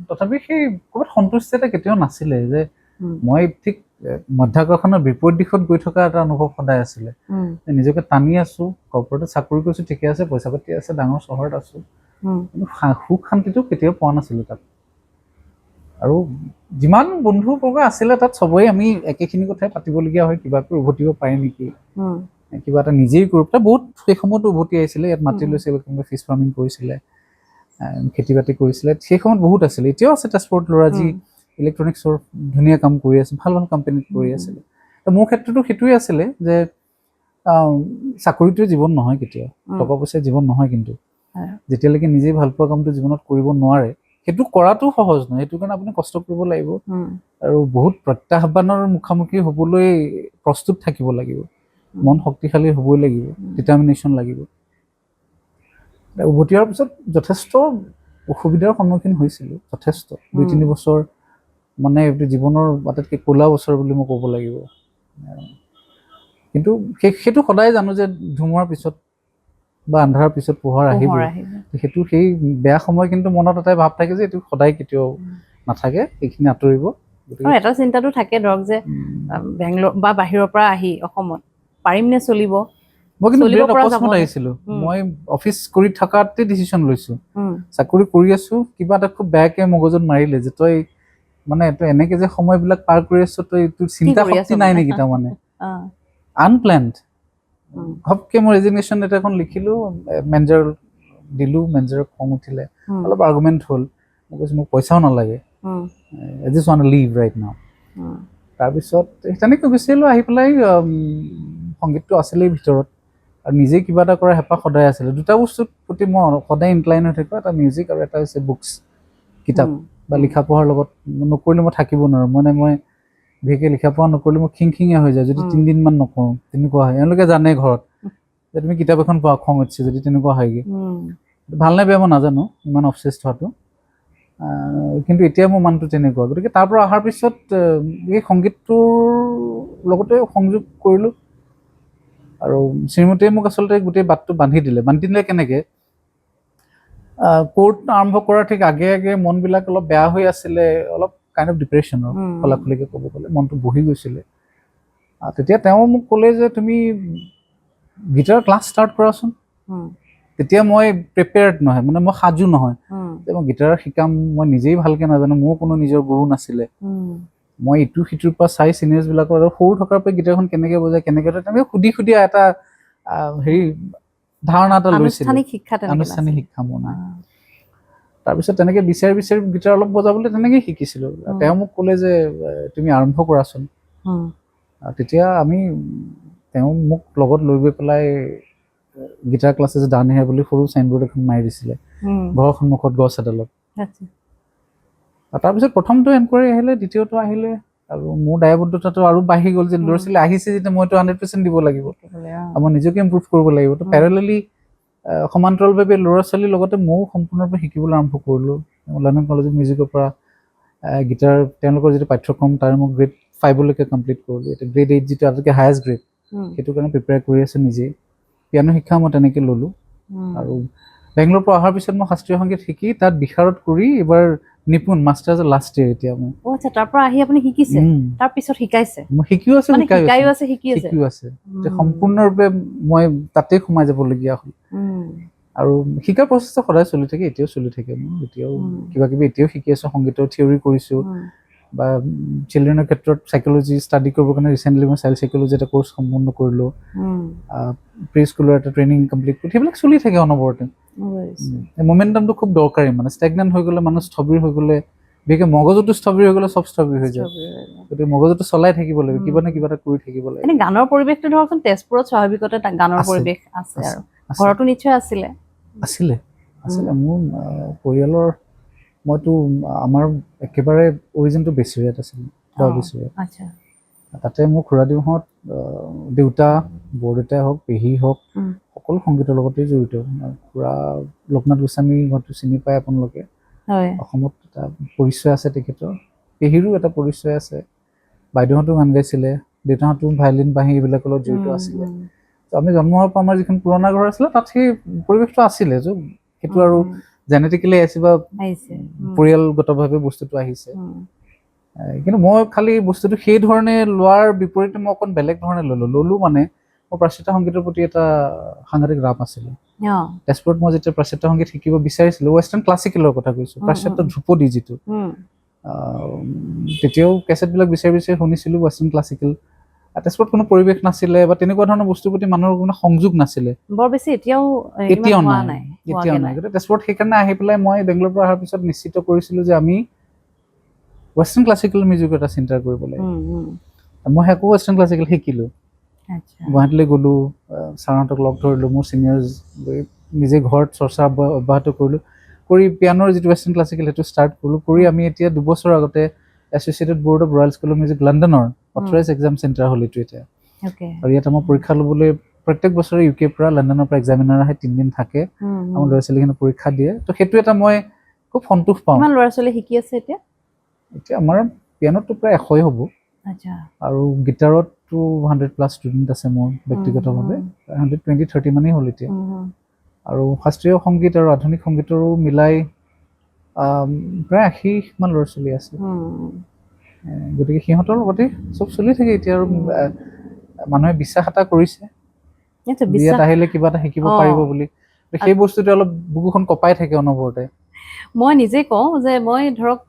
Speaker 1: তথাপি সেই ক'ৰবাত সন্তুষ্টি এটা কেতিয়াও নাছিলে যে মই ঠিক মধ্যাকৰ্ষণৰ বিপৰীত দিশত গৈ থকা এটা অনুভৱ সদায় আছিলে নিজকে টানি আছোঁ কৰ্পৰেটত চাকৰি কৰিছোঁ ঠিকে আছে পইচা পাতি আছে ডাঙৰ চহৰত আছোঁ কিন্তু সুখ শান্তিটো কেতিয়াও পোৱা নাছিলোঁ তাত আৰু যিমান বন্ধুবৰ্গ আছিলে তাত চবেই আমি একেখিনি কথাই পাতিবলগীয়া হয় কিবা কৰি উভতিব পাৰে নেকি কিবা এটা নিজেই কৰোঁ বহুত সেই সময়তো উভতি আহিছিলে ইয়াত মাটি লৈছিলে কোনোবাই ফিছ ফাৰ্মিং কৰিছিলে খেতি বাতি কৰিছিলে সেই সময়ত বহুত আছিলে এতিয়াও আছে তেজপুৰত ল'ৰা যি ইলেক্ট্ৰনিক্সৰ ধুনীয়া কাম কৰি আছে ভাল ভাল কোম্পানীত কৰি আছিলে মোৰ ক্ষেত্ৰতো সেইটোৱে আছিলে যে চাকৰিটোৱে জীৱন নহয় কেতিয়াও টকা পইচাই জীৱন নহয় কিন্তু যেতিয়ালৈকে নিজেই ভাল পোৱা কামটো জীৱনত কৰিব নোৱাৰে সেইটো কৰাটো সহজ নহয় সেইটো কাৰণে আপুনি কষ্ট কৰিব লাগিব আৰু বহুত প্ৰত্যাহ্বানৰ মুখামুখি হ'বলৈ প্ৰস্তুত থাকিব লাগিব মন শক্তিশালী হ'বই লাগিব ডিটাৰমিনেশ্যন লাগিব উভতি অহাৰ পিছত যথেষ্ট অসুবিধাৰ সন্মুখীন হৈছিলোঁ যথেষ্ট 2-3 বছৰ মানে এইটো জীৱনৰ আটাইতকৈ ক'লা বছৰ বুলি মই ক'ব লাগিব কিন্তু সেইটো সদায় জানো যে ধুমুহাৰ পিছত বা আন্ধাৰৰ পিছত পোহৰ আহিব, সেইটো সেই বেয়া সময় কিন্তু মনত এটাই ভাৱ থাকে যে এইটো সদায় কেতিয়াও নাথাকে, এইখিনি আঁতৰিব।
Speaker 2: আৰু এটা চিন্তাটো থাকে ধৰক যে বেংগলোৰ বা বাহিৰৰ পৰা আহি অসমত পাৰিম নে চলিব।
Speaker 1: মই কিন্তু
Speaker 2: চলিব
Speaker 1: বিৰাট
Speaker 2: পৰা
Speaker 1: অকস্মাত
Speaker 2: যাবনে?
Speaker 1: আহিছিলো, মই অফিচ কৰি থকাতে ডিচিশ্যন লৈছো, চাকৰি কৰি আছো, কিবা এটা খুব বেয়াকে মগজত মাৰিলে যে তই মানে তই এনেকে যে সময়বিলাক পাৰ কৰি আছ, তই তোৰ চিন্তা
Speaker 2: কৰি আছ
Speaker 1: শক্তি নাই
Speaker 2: মানে?
Speaker 1: নেকি তাৰমানে আনপ্লেণ্ড। ঘপকে মই ৰেজিগনেশ্যন লেটাৰ এখন লিখিলো, মেনেজাৰ দিলো, মেনেজাৰক খং উঠিলে, অলপ আৰ্গুমেণ্ট হ'ল, মই কৈছো মোক পইচাও নালাগে, I just want to leave right now. তাৰপিছত তেনেকৈ গুচি আহিলোঁ, আহি পেলাই সংগীতটো আছিলেই ভিতৰত, আৰু নিজে কিবা এটা কৰাৰ হেঁপাহ সদায় আছিলে। দুটা বস্তুৰ প্ৰতি মই সদায় ইনক্লাইন হৈ থাকোঁ, এটা মিউজিক আৰু এটা হৈছে বুকছ, কিতাপ বা লিখা পঢ়াৰ লগত নকৰিলে মই থাকিব নোৱাৰোঁ। মানে মই বিশেষকৈ লিখা পঢ়া নকৰিলে মই খিংখিঙীয়া হৈ যায় যদি 3 দিনমান নকৰোঁ, তেনেকুৱা হয়। এওঁলোকে জানে ঘৰত যে তুমি কিতাপ এখন পঢ়া, খং উঠিছে যদি তেনেকুৱা হয়গৈ। ভাল নে বেয়া মই নাজানো, ইমান অবচেছড হোৱাটো, কিন্তু এতিয়া মোৰ মানুহটো তেনেকুৱা। গতিকে তাৰ পৰা অহাৰ পিছত এই সংগীতটোৰ লগতে সংযোগ কৰিলোঁ, আৰু শ্ৰীমতীয়ে মোক আচলতে গোটেই বাটটো বান্ধি দিলে কেনেকৈ, কোৰ্ট আৰম্ভ কৰাৰ ঠিক আগে আগে মনবিলাক অলপ বেয়া হৈ আছিলে, অলপ কাইণ্ড অফ ডিপ্ৰেশ্যনৰ, খোলাখুলিকৈ ক'ব গ'লে মনটো বহি গৈছিলে। তেতিয়া তেওঁ মোক ক'লে যে তুমি গীটাৰ ক্লাছ ষ্টাৰ্ট কৰাচোন। তেতিয়া মই প্ৰিপেয়াৰ্ড নহয়, মানে মই সাজু নহয় যে মই গীটাৰ শিকাম, মই নিজেই ভালকৈ নাজানো, মোৰ কোনো নিজৰ গুৰু নাছিলে। মই ইটো সিটোৰ পৰা চাই চিনিয়ৰ্ছবিলাকৰ, আৰু সৰু থকাৰ পৰা গীটাৰখন কেনেকৈ বজায়, কেনেকৈ তেনেকৈ সুধি এটা হেৰি ধাৰণা এটা লৈছিলোঁ, আনুষ্ঠানিক শিক্ষা মোৰ নাই। তাৰপিছত তেনেকৈ বিচাৰি গীটাৰ অলপ বজাবলৈ তেনেকৈয়ে শিকিছিলোঁ। তেওঁ মোক ক'লে যে তুমি আৰম্ভ কৰাচোন। তেতিয়া তেওঁ মোক লগত লৈ গৈ পেলাই গীটাৰ ক্লাছেছ ডাউন হিয়াৰ বুলি সৰু চাইনবোৰ্ড এখন মাৰি দিছিলে ঘৰৰ সন্মুখত, গছ এডালত। তাৰপিছত প্ৰথমটো এনকুৱাৰী আহিলে, দ্বিতীয়টো আহিলে, আৰু মোৰ দায়বদ্ধতাটো আৰু বাঢ়ি গ'ল যে ল'ৰা ছোৱালী আহিছে যেতিয়া মইতো 100% দিব লাগিব, আৰু মই নিজকে ইম্প্ৰুভ কৰিব লাগিব। তো পেৰেলেলি সমান্তৰালভাৱে ল'ৰা ছোৱালীৰ লগতে ময়ো সম্পূৰ্ণৰূপে শিকিবলৈ আৰম্ভ কৰিলোঁ। লণ্ডন কলেজ অফ মিউজিকৰ পৰা গীটাৰ তেওঁলোকৰ যিটো পাঠ্যক্ৰম তাৰে মই গ্ৰেড 5লৈকে কমপ্লিট কৰিলোঁ। এতিয়া গ্ৰেড 8 যিটো আটাইতকৈ হায়েষ্ট গ্ৰেড, সেইটো কাৰণে প্ৰিপেয়াৰ কৰি আছোঁ নিজেই। পিয়ানো শিক্ষা মই তেনেকৈ ল'লোঁ, আৰু বেংগলোৰৰ পৰা অহাৰ পিছত মই শাস্ত্ৰীয় সংগীত শিকি তাত বিশাৰদ কৰি এইবাৰ নিপুণ মাষ্টাৰ্ছ লাষ্ট ইয়েৰ। এতিয়া মই
Speaker 2: তাৰ পৰা আহি আপুনি শিকিছে, তাৰ পিছত শিকাইছে,
Speaker 1: মই শিকিও আছোঁ,
Speaker 2: শিকাইও আছে,
Speaker 1: শিকিও আছে। সম্পূৰ্ণৰূপে মই তাতেই সোমাই যাবলগীয়া হ'ল, আৰু শিকাৰ প্ৰচেষ্টা সদায় চলি থাকে, এতিয়াও চলি থাকে। মই এতিয়াও কিবা কিবি এতিয়াও শিকি আছোঁ, সংগীতৰ থিয়ৰী কৰিছোঁ, বা চিলড্ৰেনৰ ক্ষেত্ৰত চাইক'লজি ষ্টাডি কৰিবৰ কাৰণে ৰিচেণ্টলি মই চাইল্ড চাইক'লজি এটা কোৰ্চ সম্পূৰ্ণ কৰিলোঁ, প্ৰি স্কুলৰ এটা ট্ৰেইনিং কমপ্লিট কৰি, সেইবিলাক চলি থাকে অনবৰতে। মমেণ্টামটো খুব দৰকাৰী, মানে ষ্টেগনেণ্ট হৈ গ'লে, মানুহ স্থবিৰ হৈ গ'লে, বিশেষকৈ মগজুটো স্থবিৰ হৈ গ'লে চব স্থবিৰ হৈ যায়। গতিকে মগজুটো চলাই থাকিব লাগিব, কিবা না কিবা এটা কৰি থাকিব লাগিব।
Speaker 2: এনে গানৰ পৰিৱেশটো ধৰকচোন তেজপুৰত স্বাভাৱিকতে গানৰ পৰিৱেশ আছে, আৰু ঘৰতো নিশ্চয় আছিলে।
Speaker 1: মোৰ পৰিয়ালৰ, মইতো আমাৰ একেবাৰে অৰিজিনটো বেছিৰিয়াত আছিলে, বেছিৰিয়াত। তাতে মোৰ খুৰাদেউহঁত, দেউতা, বৰদেউতাই হওক, পেহী হওক, সকলো সংগীতৰ লগতেই জড়িত। খুৰা লোকনাথ গোস্বামী হয়তো চিনি পায় আপোনালোকে, অসমত এটা পৰিচয় আছে তেখেতৰ, পেহীৰো এটা পৰিচয় আছে, বাইদেউহঁতো গান গাইছিলে, দেউতাহঁতো ভায়লিন বাঁহী এইবিলাকৰ লগত জড়িত আছিলে। তো আমি জন্ম হোৱাৰ পৰা আমাৰ যিখন পুৰণা ঘৰ আছিলে তাত সেই পৰিৱেশটো আছিলে, সেইটো আৰু জেনেটিকেলি আহিছে বা পৰিয়ালগতভাৱে বস্তুটো আহিছে। কিন্তু মই খালি বস্তুটো সেই ধৰণে লোৱাৰ বিপৰীতে মই অকণ বেলেগ ধৰণে ল'লোঁ। মানে মোৰ প্ৰাশ্চাত্য সংগীতৰ প্ৰতি এটা সাংঘাতিক ৰাপ আছিলে। তেজপুৰত মই যেতিয়া প্ৰাশ্চাত্য সংগীত শিকিব বিচাৰিছিলোঁ, ৱেষ্টাৰ্ণ ক্লাছিকেলৰ কথা কৈছোঁ, প্ৰাশ্চাত্য ধ্ৰুপদী যিটো, তেতিয়াও কেছেটবিলাক বিচাৰি শুনিছিলোঁ ৱেষ্টাৰ্ণ ক্লাছিকেল। তেজপুৰত কোনো পৰিৱেশ নাছিলে, বা তেনেকুৱা ধৰণৰ বস্তুৰ প্ৰতি মানুহৰ কোনো সংযোগ নাছিলে,
Speaker 2: বৰ বেছি এতিয়াও নাই।
Speaker 1: গতিকে তেজপুৰত সেইকাৰণে আহি পেলাই মই বেংগলোৰৰ পৰা অহাৰ পিছত নিশ্চিত কৰিছিলোঁ যে আমি ৱেষ্টাৰ্ণ ক্লাছিকেল মিউজিকৰ এটা চিন্তা কৰিব লাগিব। মই আকৌ ৱেষ্টাৰ্ণ ক্লাছিকেল শিকিলোঁ, গুৱাহাটীলৈ গ'লোঁ, ছাৰহঁতক লগ ধৰিলোঁ, মোৰ ছিনিয়ৰ্ছ, নিজে ঘৰত চৰ্চা অব্যাহত কৰিলোঁ, কৰি পিয়ানোৰ যিটো ৱেষ্টাৰ্ণ ক্লাছিকেল সেইটো ষ্টাৰ্ট কৰিলোঁ। কৰি আমি এতিয়া 2 বছৰ আগতে associated board of royal school of music লণ্ডনৰ অথৰাইজ এক্সাম চেণ্টাৰ হ'ল এইটো এতিয়া, আৰু ইয়াত আমাৰ পৰীক্ষা ল'বলৈ প্ৰত্যেক বছৰে ইউকেৰ পৰা লণ্ডনৰ পৰা এক্সামিনাৰ আহে, 3 দিন থাকে, আমাৰ ল'ৰা ছোৱালীখিনি পৰীক্ষা দিয়ে। তো সেইটো এটা মই খুব সন্তোষ পাওঁ।
Speaker 2: কিমান ল'ৰা ছোৱালী শিকি আছে এতিয়া?
Speaker 1: আমাৰ পিয়ানোতটো প্ৰায় 100 হ'ব, আৰু গীটাৰতটো 100+ ষ্টুডেণ্ট আছে মোৰ ব্যক্তিগতভাৱে, 120-130 মানেই হ'ল এতিয়া। আৰু শাস্ত্ৰীয় সংগীত আৰু আধুনিক সংগীতৰো মিলাই প্ৰায় 80মান ল'ৰা ছোৱালী আছে। গতিকে সিহঁতৰ লগতে চব চলি থাকে এতিয়া। আৰু মানুহে বিশ্বাস এটা কৰিছে বিয়াত আহিলে কিবা এটা শিকিব পাৰিব বুলি। সেই বস্তুটো অলপ বুকুখন কঁপাই থাকে অনবৰতে।
Speaker 2: মই নিজে কওঁ যে মই ধৰক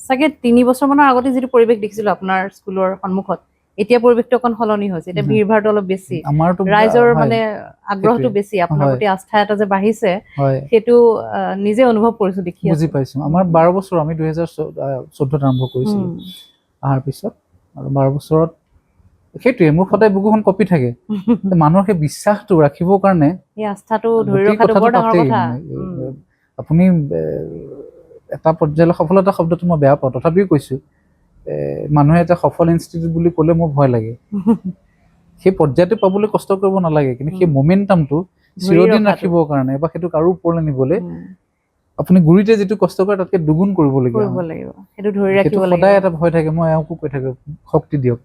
Speaker 2: চাগে 3 বছৰমানৰ আগতে যিটো পৰিৱেশ দেখিছিলোঁ আপোনাৰ স্কুলৰ সন্মুখত, এতিয়া পৰিৱেশটো অকণ সলনি হৈছে। এতিয়া ভিৰ ভাৰটো অলপ বেছি, ৰাইজৰ মানে আগ্ৰহটো বেছি, আপোনাৰ প্ৰতি আস্থা এটা যে বাঢ়িছে সেইটো নিজে অনুভৱ কৰিছোঁ, দেখি
Speaker 1: বুজি পাইছোঁ। আমাৰ 12 বছৰ, আমি 2014 আৰম্ভ কৰিছিলোঁ অহাৰ পিছত, আৰু 12 বছৰত সেইটোৱে মোৰ সদায় বুকুখন কঁপি থাকে। মানুহৰ সেই বিশ্বাসটো ৰাখিবৰ কাৰণে
Speaker 2: এই আস্থাটো ধৰি ৰখাটো বৰ ডাঙৰ কথা।
Speaker 1: আপুনি এটা পৰ্যায়লৈ সফলতা শব্দটো মই বেয়া পাওঁ, তথাপিও কৈছোঁ মানুহে এটা সফল ইনষ্টিটিউট বুলি ক'লে মোৰ ভয় লাগে। সেই পৰ্যায়টো পাবলৈ কষ্ট কৰিব নালাগে, কিন্তু সেই মমেণ্টামটো চিৰদিন ৰাখিবৰ কাৰণে বা সেইটো কাৰো ওপৰলৈ নিবলৈ আপুনি গুৰিতে যিটো কষ্ট কৰে তাতকে দুগুণ কৰিবলগীয়া
Speaker 2: লাগিব। সেইটো ধৰি ৰাখিব লাগিব।
Speaker 1: সদায় এটা ভয় থাকে। মই এওঁকো কৈ থাকোঁ শক্তি দিয়ক,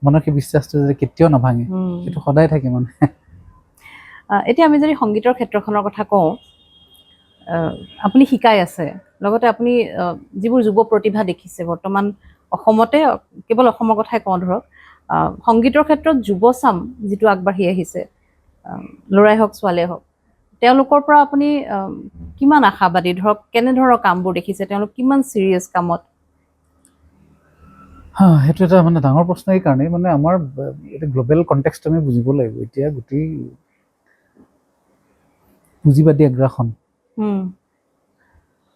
Speaker 1: মনৰ সেই বিশ্বাসটো যাতে কেতিয়াও নাভাঙে, সেইটো সদায় থাকে মানে।
Speaker 2: এতিয়া আমি যদি সংগীতৰ ক্ষেত্ৰখনৰ কথা কওঁ, আপুনি শিকাই আছে, লগতে আপুনি যিবোৰ যুৱ প্ৰতিভা দেখিছে বৰ্তমান অসমতে, কেৱল অসমৰ কথাই কওঁ ধৰক, সংগীতৰ ক্ষেত্ৰত যুৱচাম যিটো আগবাঢ়ি আহিছে, ল'ৰাই হওক ছোৱালীয়ে হওক, তেওঁলোকৰ পৰা আপুনি কিমান আশাবাদী? ধৰক কেনেধৰণৰ কামবোৰ দেখিছে, তেওঁলোক কিমান চিৰিয়াছ কামত?
Speaker 1: সেইটো এটা মানে ডাঙৰ প্ৰশ্ন। এই কাৰণেই মানে আমাৰ এটা গ্ল'বেল কণ্টেক্সট আমি বুজিব লাগিব। এতিয়া গোটেই পুঁজিবাদী আগ্ৰাসন,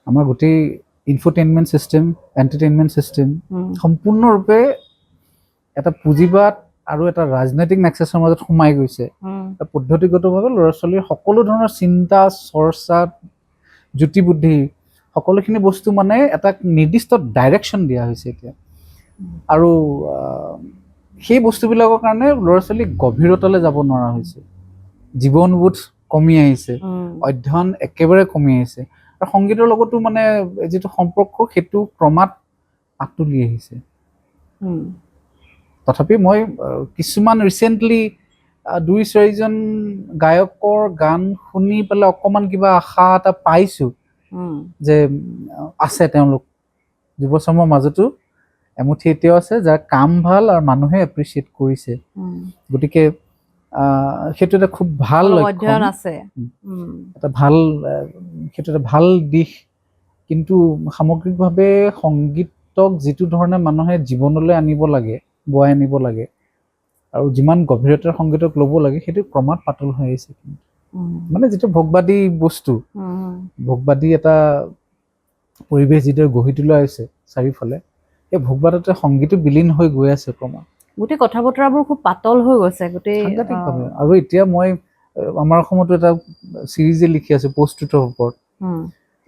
Speaker 1: আমাৰ গোটেই ইনফৰটেইনমেণ্ট ছিষ্টেম, এণ্টাৰটেইনমেণ্ট ছিষ্টেম সম্পূৰ্ণৰূপে এটা পুঁজিবাদ আৰু এটা ৰাজনৈতিক নেক্সাছৰ মাজত সোমাই গৈছে। পদ্ধতিগতভাৱে ল'ৰা ছোৱালীৰ সকলো ধৰণৰ চিন্তা, চৰ্চা, জ্যোতিবুদ্ধি, সকলোখিনি বস্তু মানে এটা নিৰ্দিষ্ট ডাইৰেকশ্যন দিয়া হৈছে এতিয়া। আৰু সেই বস্তুবিলাকৰ কাৰণে ল'ৰা ছোৱালী গভীৰতালৈ যাব নোৱাৰা হৈছে, জীৱনবোধ কমি আহিছে, অধ্যয়ন একেবাৰে কমি আহিছে, আৰু সংগীতৰ লগতো মানে যিটো সম্পৰ্ক সেইটো ক্ৰমাৎ আঁতৰি আহিছে। তথাপি মই কিছুমান ৰিচেণ্টলি 2-4জন গায়কৰ গান শুনি পেলাই অকণমান কিবা আশা এটা পাইছোঁ যে আছে তেওঁলোক যুৱচামৰ মাজতো এমুঠি এতিয়াও আছে যাৰ কাম ভাল আৰু মানুহে এপ্ৰিচিয়েট কৰিছে। গতিকে সেইটো এটা খুব ভাল লক্ষণ আছে, এটা ভাল, সেইটো এটা ভাল দিশ। কিন্তু সামগ্ৰিকভাৱে সংগীতক যিটো ধৰণে মানুহে জীৱনলৈ আনিব লাগে, বোৱাই আনিব লাগে, আৰু যিমান গভীৰতাৰ সংগীতক ল'ব লাগে, সেইটো ক্ৰমাৎ পাতল হৈ আহিছে। মানে যিটো ভোগবাদী বস্তু, ভোগবাদী এটা পৰিৱেশ যিদৰে গঢ়ি তোলা হৈছে চাৰিওফালে, এই ভোগবাদতে সংগীতো বিলীন হৈ গৈ আছে ক্ৰমাৎ।
Speaker 2: গোটেই কথা বতৰাবোৰ খুব পাতল হৈ গৈছে গোটেই
Speaker 1: সাংঘাতিকভাৱে। আৰু এতিয়া মই আমাৰ অসমতো এটা চিৰিজে লিখি আছোঁ পষ্ট ট্ৰুথৰ ওপৰত।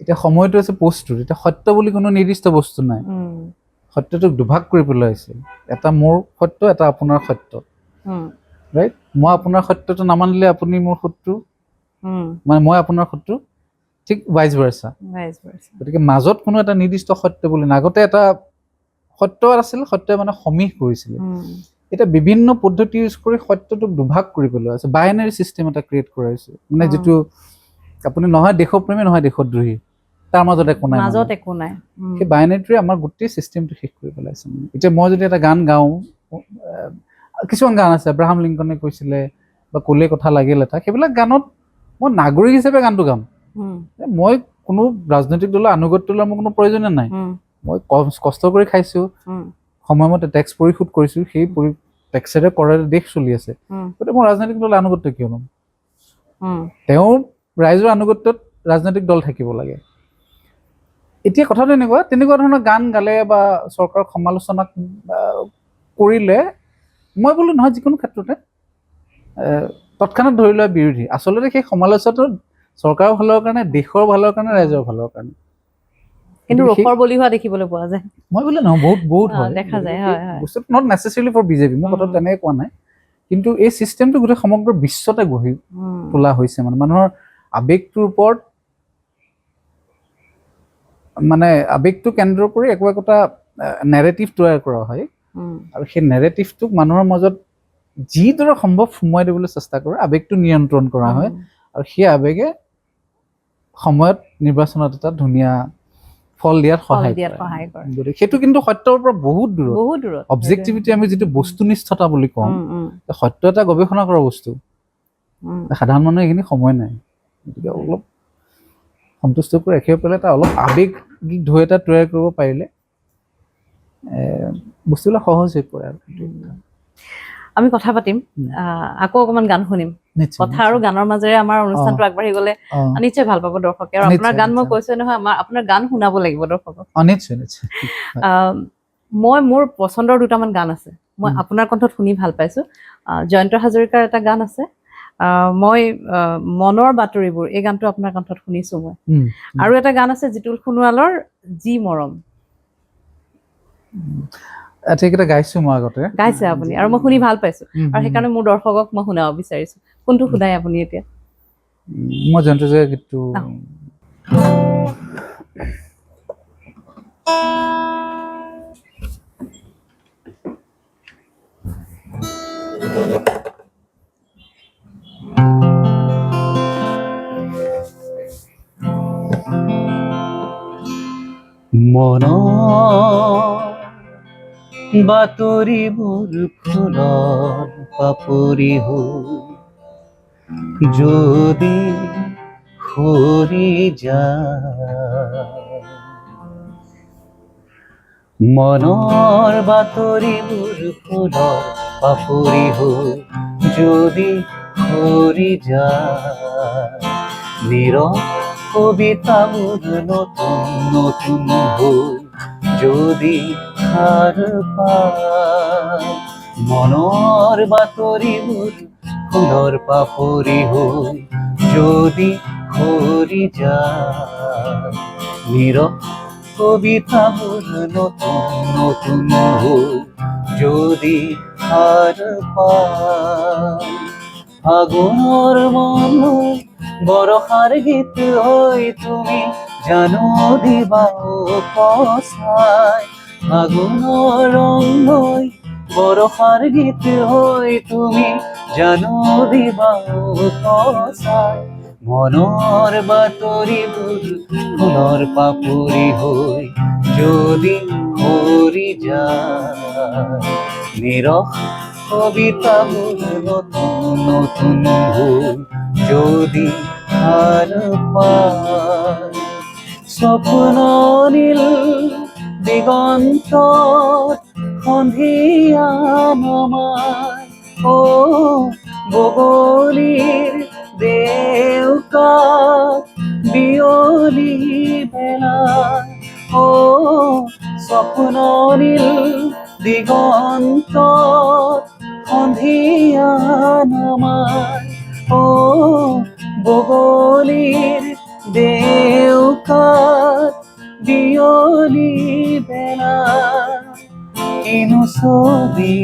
Speaker 1: এতিয়া সময়টো আছে পষ্ট ট্ৰুথ। এতিয়া সত্য বুলি কোনো নিৰ্দিষ্ট বস্তু নাই, সত্যটোক দুভাগ কৰি পেলাইছে, এটা মোৰ সত্য, এটা আপোনাৰ সত্য, ৰাইট? মই আপোনাৰ সত্যটো নামানিলে আপুনি মোৰ শত্ৰু, মানে মই আপোনাৰ শত্ৰু, ঠিক ভাইচ ভাৰ্চা। গতিকে মাজত কোনো এটা নিৰ্দিষ্ট সত্য বুলি নাই। আগতে এটা সত্য আছিল, সত্যই মানে সমীহ কৰিছিলে। এতিয়া বিভিন্ন পদ্ধতি ইউজ কৰি সত্যটোক দুভাগ কৰি পেলোৱা হৈছে, বাইনাৰী চিষ্টেম এটা ক্ৰিয়েট কৰা হৈছে, মানে যিটো আপুনি নহয় দেশপ্ৰেমী নহয় দেশদ্ৰোহী, তাৰ মাজত একো নাই, সেই বাইনাৰীটোৱে আমাৰ গোটেই চিষ্টেমটো শেষ কৰি পেলাইছে। এতিয়া মই যদি এটা গান গাওঁ, কিছুমান গান আছে এব্ৰাহাম লিংকনে কৈছিলে বা ক'লে কথা লাগিল এটা, সেইবিলাক গানত মই নাগৰিক হিচাপে গানটো গাম, মই কোনো ৰাজনৈতিক দলৰ আনুগত্য লোৱাৰ মোৰ কোনো প্ৰয়োজনে নাই। মই কষ্ট কৰি খাইছোঁ, সময়মতে টেক্স পৰিশোধ কৰিছোঁ, সেই টেক্সেৰে কৰাৰ দেশ চলি আছে, গতিকে মই ৰাজনৈতিক দলৰ আনুগত্য কিয় ল'ম? তেওঁৰ ৰাইজৰ আনুগত্যত ৰাজনৈতিক দল থাকিব লাগে। এতিয়া কথাটো তেনেকুৱা ধৰণৰ গান গালে বা চৰকাৰক সমালোচনা কৰিলে, মই বোলো নহয় যিকোনো ক্ষেত্ৰতে তৎক্ষণাত ধৰি লোৱা বিৰোধী। আচলতে সেই সমালোচনাটো চৰকাৰৰ ভালৰ কাৰণে, দেশৰ ভালৰ কাৰণে, ৰাইজৰ ভালৰ কাৰণে।
Speaker 2: কিন্তু ৰসৰ বলি হোৱা দেখিবলৈ পোৱা যায়।
Speaker 1: মই বোলে নহয়, বহুত হয়
Speaker 2: দেখা যায়।
Speaker 1: বস্তুটো নট নেচেচাৰিলি ফৰ বিজেপি, মই কথাটো তেনেকৈ কোৱা নাই, কিন্তু এই চিষ্টেমটো গোটেই সমগ্ৰ বিশ্বতে গঢ়ি তোলা হৈছে। মানে মানুহৰ আৱেগটোৰ ওপৰত, মানে আৱেগটো কেন্দ্ৰ কৰি একোটা নেৰেটিভ তৈয়াৰ কৰা হয়, আৰু সেই নেৰেটিভটোক মানুহৰ মাজত যিদৰে সম্ভৱ সোমোৱাই দিবলৈ চেষ্টা কৰে, আৱেগটো নিয়ন্ত্ৰণ কৰা হয়, আৰু সেই আৱেগে সময়ত নিৰ্বাচনত এটা ধুনীয়া ফল দিয়াত সহায় কৰে। গতিকে সেইটো কিন্তু সত্যৰ পৰা বহুত দূৰত।
Speaker 2: বহুত দূৰত।
Speaker 1: অবজেক্টিভিটি আমি যিটো বস্তুনিষ্ঠতা বুলি কওঁ, সত্য এটা গৱেষণা কৰা বস্তু। সাধাৰণ মানুহে এইখিনি সময় নাই, গতিকে অলপ সন্তুষ্ট কৰি ৰাখিব পাৰিলে এটা অলপ আৱেগিক ঢৌ এটা তৈয়াৰ কৰিব পাৰিলে বস্তুবিলাক সহজ হৈ পৰে আৰু।
Speaker 2: আমি কথা পাতিম, আকৌ অকমান গান শুনিম। কথা আৰু গানৰ মাজেৰে আমাৰ অনুষ্ঠানটো আগবাঢ়ি গ'লে নিশ্চয় ভাল পাব দৰ্শকে। আৰু আপোনাৰ গান মই কৈছোৱে নহয়, আপোনাৰ গান শুনাব লাগিব দৰ্শকক।
Speaker 1: নিশ্চয় নিশ্চয়।
Speaker 2: মই মোৰ পচন্দৰ দুটামান গান আছে, মই আপোনাৰ কণ্ঠত শুনি ভাল পাইছো। জয়ন্ত হাজৰিকাৰ এটা গান আছে, মই মনৰ বাতৰিবোৰ, এই গানটো আপোনাৰ কণ্ঠত শুনিছো মই। আৰু এটা গান আছে জিতুল সোণোৱালৰ যি মৰম।
Speaker 1: এইকেইটা গাইছো মই আগতে।
Speaker 2: গাইছে আপুনি, আৰু মই শুনি ভাল পাইছো, আৰু সেইকাৰণে মোৰ দৰ্শকক মই শুনাব বিচাৰিছো। কোনটো শুনাই আপুনি এতিয়া?
Speaker 1: মই জয়ন্ত হাজৰিকাৰ গীতটো।
Speaker 3: মনৰ বাতৰিবোৰ ফুলৰ পাপৰি হৈ যদি সৰি যায়, মনৰ বাতৰিবোৰ ফুলৰ পাপৰি হৈ যদি সৰি যায়, নীৰৱ কবিতাবোৰ নতুন নতুন হৈ যদি সাৰ পায়, মনৰ বাতৰিবোৰ ফুলৰ পাপৰি হৈ যদি সৰি যায়, নীৰৱ কবিতাবোৰ নতুন নতুন হৈ যদি সাৰ পায়, ফাগুনৰ মন বৰষাৰ গীত হৈ তুমি জানো দিবা উপচাই, ফাগুনৰ ৰং হৈ বৰষাৰ গীত হৈ তুমি জানো দিবা উপচাই, মনৰ বাতৰিবোৰ ফুলৰ পাপৰি হৈ যদি সৰি যায়, নীৰৱ কবিতাবোৰ নতুন নতুন হৈ যদি সাৰ পায়, স্বপ্ন নীল দিগন্তত সন্ধিয়া নমাই, বগলীৰ দেউকাত বিয়লি বেলাই, স্বপ্ন নীল দিগন্তত সন্ধিয়া নমাই, বগলীৰ দেউকাত বিয়লি বেলাই, কিনো ছবি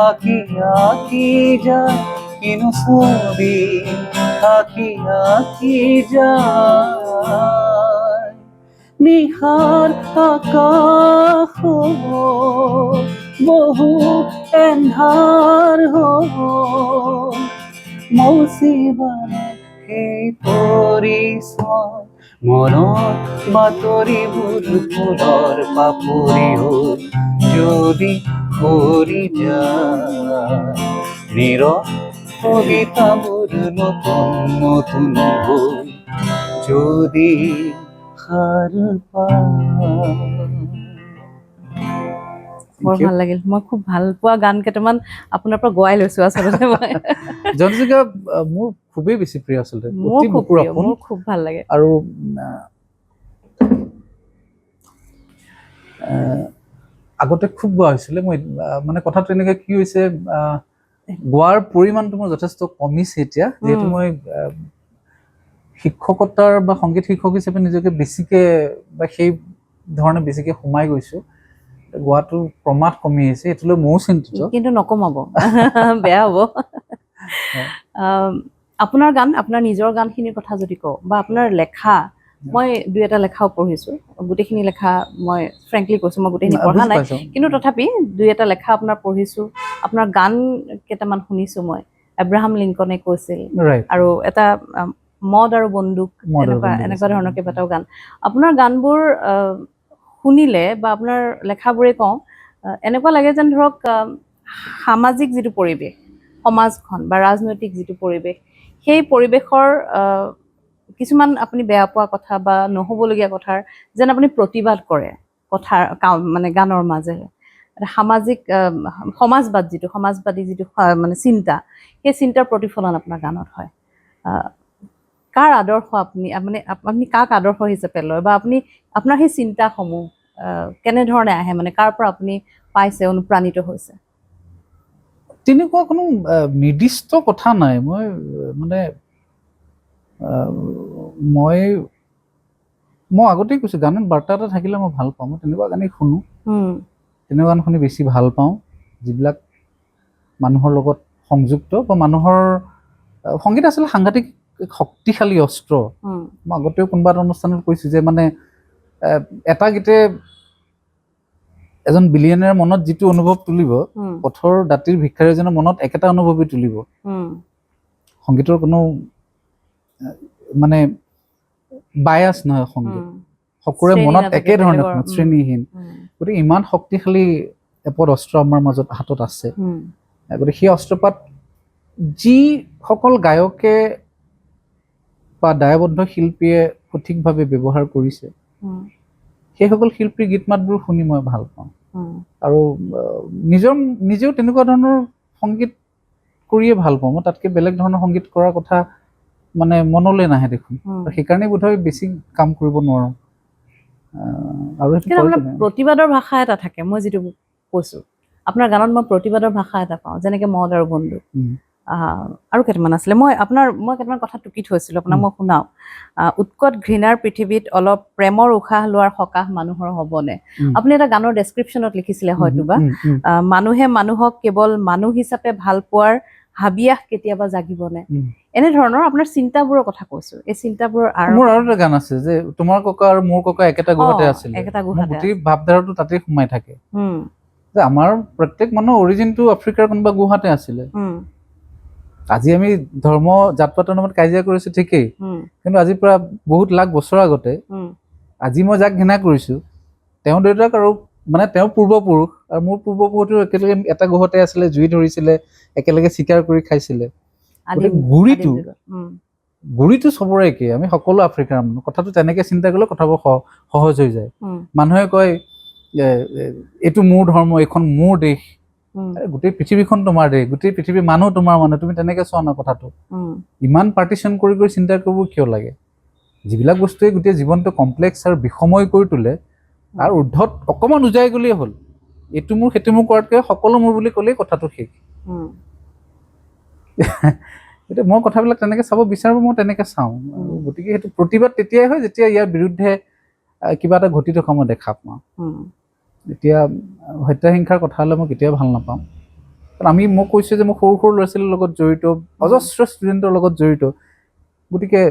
Speaker 3: আঁকি আঁকি যায়, কিনো ছবি আঁকি আঁকি যায়, নিশাৰ আকাশ বহু এন্ধাৰ হ'ল, মৌচিবানে সেই পৰিচয়, মনৰ বাতৰিবোৰ ফুলৰ পাপৰি হৈ যদি সৰি যায়, নীৰৱ কবিতাবোৰ নতুন নতুন হৈ যদি সাৰ পায়।
Speaker 2: বৰ ভাল লাগিল, মই খুব ভাল পোৱা গান কেইটামান আপোনাৰ পৰা গোৱাই লৈছো আচলতে। মই
Speaker 1: জয়ন্ত হাজৰিকা মোৰ খুবেই বেছি প্ৰিয় আচলতে,
Speaker 2: মোৰ খুব ভাল লাগে।
Speaker 1: আৰু আগতে খুব গোৱা হৈছিলে, মই মানে কথাটো এনেকে কি হৈছে, গোৱাৰ পৰিমাণটো মোৰ যথেষ্ট কমিছে এতিয়া, যিহেতু মই শিক্ষকতাৰ বা সংগীত শিক্ষক হিচাপে নিজকে বেছিকে বা সেই ধৰণে বেছিকে সোমাই গৈছো, গোৱাটো ক্ৰমাৎ কমি আহিছে, এইটোলৈ ময়ো চিন্তিত।
Speaker 2: কিন্তু নকমাব, বেয়া হ'ব। আপোনাৰ গান, আপোনাৰ নিজৰ গানখিনিৰ কথা যদি কওঁ, বা আপোনাৰ লেখা, মই দুই এটা লেখাও পঢ়িছো, গোটেইখিনি লেখা মই ফ্ৰেংকলি কৈছো, মই গোটেইখিনি পঢ়া নাই, কিন্তু তথাপি দুই এটা লেখা আপোনাৰ পঢ়িছো, আপোনাৰ গান কেইটামান শুনিছো মই। এব্ৰাহাম লিংকনে কৈছিল,
Speaker 1: ৰাইট
Speaker 2: আৰু এটা মদ আৰু বন্দুক,
Speaker 1: মদ আৰু
Speaker 2: এনেকুৱা
Speaker 1: বন্দুক
Speaker 2: এনেকুৱা
Speaker 1: আছে।
Speaker 2: ধৰণৰ কেইবাটাও গান। আপোনাৰ গানবোৰ শুনিলে বা আপোনাৰ লেখাবোৰে কওঁ, এনেকুৱা লাগে যেন ধৰক সামাজিক যিটো পৰিৱেশ, সমাজখন বা ৰাজনৈতিক যিটো পৰিৱেশ, সেই পৰিৱেশৰ কিছুমান আপুনি বেয়া পোৱা কথা বা নহ'বলগীয়া কথাৰ যেন আপুনি প্ৰতিবাদ কৰে কথাৰ মানে গানৰ মাজেৰে। এটা সামাজিক সমাজবাদী যিটো মানে চিন্তা, সেই চিন্তাৰ প্ৰতিফলন আপোনাৰ গানত হয়। কাৰ আদৰ্শ আপুনি কাক আদৰ্শ হিচাপে লয়, বা আপোনাৰ সেই চিন্তাসমূহ কেনেধৰণে আহে, মানে কাৰ পৰা আপুনি পাইছে, অনুপ্ৰাণিত হৈছে?
Speaker 1: তেনেকুৱা কোনো নিৰ্দিষ্ট কথা নাই। মানে মই আগতেই কৈছোঁ, গানত বাৰ্তা এটা থাকিলে মই ভাল পাওঁ। মই তেনেকুৱা গানেই শুনো, তেনেকুৱা গান শুনি বেছি ভাল পাওঁ, যিবিলাক মানুহৰ লগত সংযুক্ত বা মানুহৰ সংগীত আচলতে সাংঘাতিক শক্তিশালী অস্ত্ৰ। মই আগতেও কোনোবা এটা অনুষ্ঠানত কৈছোঁ যে মানে এটা গীতে এজন বিলিয়নেৰ মনত যিটো অনুভৱ তুলিব, পথৰ দাঁতিৰ ভিক্ষাৰী এজনৰ মনত একেটা অনুভৱেই তুলিব। সংগীতৰ কোনো মানে বায়াছ নহয় সংগীত, সকলোৰে মনত একেধৰণে শ্ৰেণীহীন। গতিকে ইমান শক্তিশালী এপদ অস্ত্ৰ আমাৰ মাজত হাতত আছে। গতিকে সেই অস্ত্ৰপাত যিসকল গায়কে বা দায়বদ্ধ শিল্পীয়ে সঠিকভাৱে ব্যৱহাৰ কৰিছে, সেইসকল শিল্পীৰ গীত মাতবোৰ শুনি মই ভাল পাওঁ। আৰু নিজেও তেনেকুৱা ধৰণৰ সংগীত কৰিয়ে ভাল পাওঁ। মই তাতকৈ বেলেগ ধৰণৰ সংগীত কৰাৰ কথা মানে মনলৈ নাহে দেখোন। সেইকাৰণে বোধহয় বেছি কাম কৰিব নোৱাৰোঁ। আৰু
Speaker 2: কিন্তু আপোনাৰ প্ৰতিবাদৰ ভাষা এটা থাকে, মই যিটো কৈছোঁ, আপোনাৰ গানত মই প্ৰতিবাদৰ ভাষা এটা পাওঁ, যেনেকৈ মদ আৰু বন্দুক। আৰু কেইটামান আছিলে, মই কেইটামান কথা টুকি থৈছিলোঁ, আপোনাক মই শুনাওঁ। উৎকট ঘৃণাৰ পৃথিৱীত অলপ প্ৰেমৰ উশাহ লোৱাৰ সকাহ মানুহৰ হ'বনে? আপুনি এটা গানৰ ডেছক্ৰিপশ্যনত লিখিছিলে হয়তোবা, মানুহে মানুহক কেৱল মানুহ হিচাপে ভাল পোৱাৰ হাবিয়াস কেতিয়াবা জাগিবনে? এনেধৰণৰ আপোনাৰ চিন্তাবোৰৰ কথা কৈছোঁ। এই চিন্তাবোৰৰ
Speaker 1: মোৰ আৰু এটা গান আছে যে তোমাৰ ককা আৰু মোৰ ককা একেটা গুহাতে আছিলে। গোটেই ভাৱধাৰাটো তাতেই সোমাই থাকে যে আমাৰ প্ৰত্যেক মানুহৰ অৰিজিনটো আফ্ৰিকাৰ কোনোবা গুহাতে আছিলে। আজি আমি ধৰ্ম জাত পাতৰ নামত কাজিয়া কৰিছোঁ ঠিকেই, কিন্তু আজিৰ পৰা বহুত লাখ বছৰ আগতে আজি মই যাক ঘৃণা কৰিছোঁ, তেওঁৰ দেউতাক আৰু মানে তেওঁৰ পূৰ্বপুৰুষ আৰু মোৰ পূৰ্বপুৰুষেও একেলগে এটা গুহাতে আছিলে, জুই ধৰিছিলে, একেলগে চিকাৰ কৰি খাইছিলে। গুৰিটো চবৰে একেই, আমি সকলো আফ্ৰিকাৰ মানুহ। কথাটো তেনেকে চিন্তা কৰিলে কথাবোৰ সহজ হৈ যায়। মানুহে কয় এইটো মোৰ ধৰ্ম, এইখন মোৰ দেশ, গোটেই পৃথিৱীখন তোমাৰ দেশ, গোটেই পৃথিৱীৰ মানুহ তোমাৰ মানুহ, তুমি তেনেকে চোৱা না কথাটো। ইমান পাৰ্টিশ্যন কৰি চিন্তা কৰিব কিয় লাগে? যিবিলাক বস্তুৱে গোটেই জীৱনটো কমপ্লেক্স আৰু বিষময় কৰি তোলে, তাৰ ঊৰ্ধত অকণমান উজাই গ'লেই হ'ল। এইটো মোৰ সেইটো মোৰ কৰাতকৈ সকলো মোৰ বুলি ক'লেই কথাটো শেষ। এতিয়া মই কথাবিলাক তেনেকৈ চাব বিচাৰোঁ, মই তেনেকৈ চাওঁ। গতিকে সেইটো প্ৰতিবাদ তেতিয়াই হয় যেতিয়া ইয়াৰ বিৰুদ্ধে কিবা এটা ঘটি থকা মই দেখা পাওঁ। এতিয়া হত্যা হিংসাৰ কথা হ'লে মই কেতিয়াও ভাল নাপাওঁ। কাৰণ মই কৈছোঁ যে মই সৰু সৰু ল'ৰা ছোৱালীৰ লগত জড়িত, অজস্ৰ ষ্টুডেণ্টৰ লগত জড়িত। গতিকে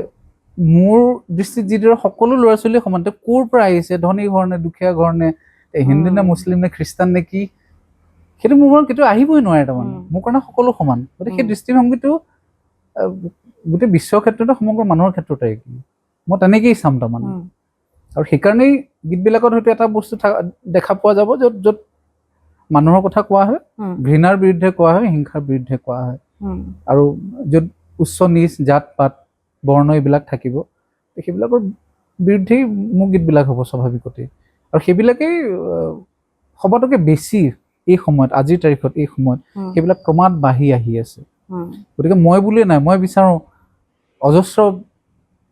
Speaker 1: মোৰ দৃষ্টিত যিদৰে সকলো ল'ৰা ছোৱালী সমান, তেওঁ ক'ৰ পৰা আহিছে, ধনী ঘৰ নে দুখীয়া ঘৰ নে হিন্দু নে মুছলিম নে খ্ৰীষ্টান নে কি, সেইটো মোৰ মনত কেতিয়াও আহিবই নোৱাৰে। তাৰমানে মোৰ কাৰণে সকলো সমান। গতিকে সেই দৃষ্টিভংগীটো গোটেই বিশ্বৰ ক্ষেত্ৰতে, সমগ্ৰ মানুহৰ ক্ষেত্ৰতে মই তেনেকেই চাম তাৰমানে। আৰু সেইকাৰণেই গীতবিলাকত হয়তো এটা বস্তু দেখা পোৱা যাব য'ত মানুহৰ কথা কোৱা হয়, ঘৃণাৰ বিৰুদ্ধে কোৱা হয়, হিংসাৰ বিৰুদ্ধে কোৱা হয়, আৰু য'ত উচ্চ নিচ জাত পাত বৰ্ণ এইবিলাক থাকিব, সেইবিলাকৰ বিৰুদ্ধেই মোৰ গীতবিলাক হ'ব স্বাভাৱিকতেই। আৰু সেইবিলাকেই সবাতোকে বেছি এই সময়ত, আজিৰ তাৰিখত, এই সময়ত সেইবিলাক ক্ৰমাৎ বাঢ়ি আহি আছে। গতিকে মই বুলিয়ে নাই, মই বিচাৰোঁ অজস্ৰ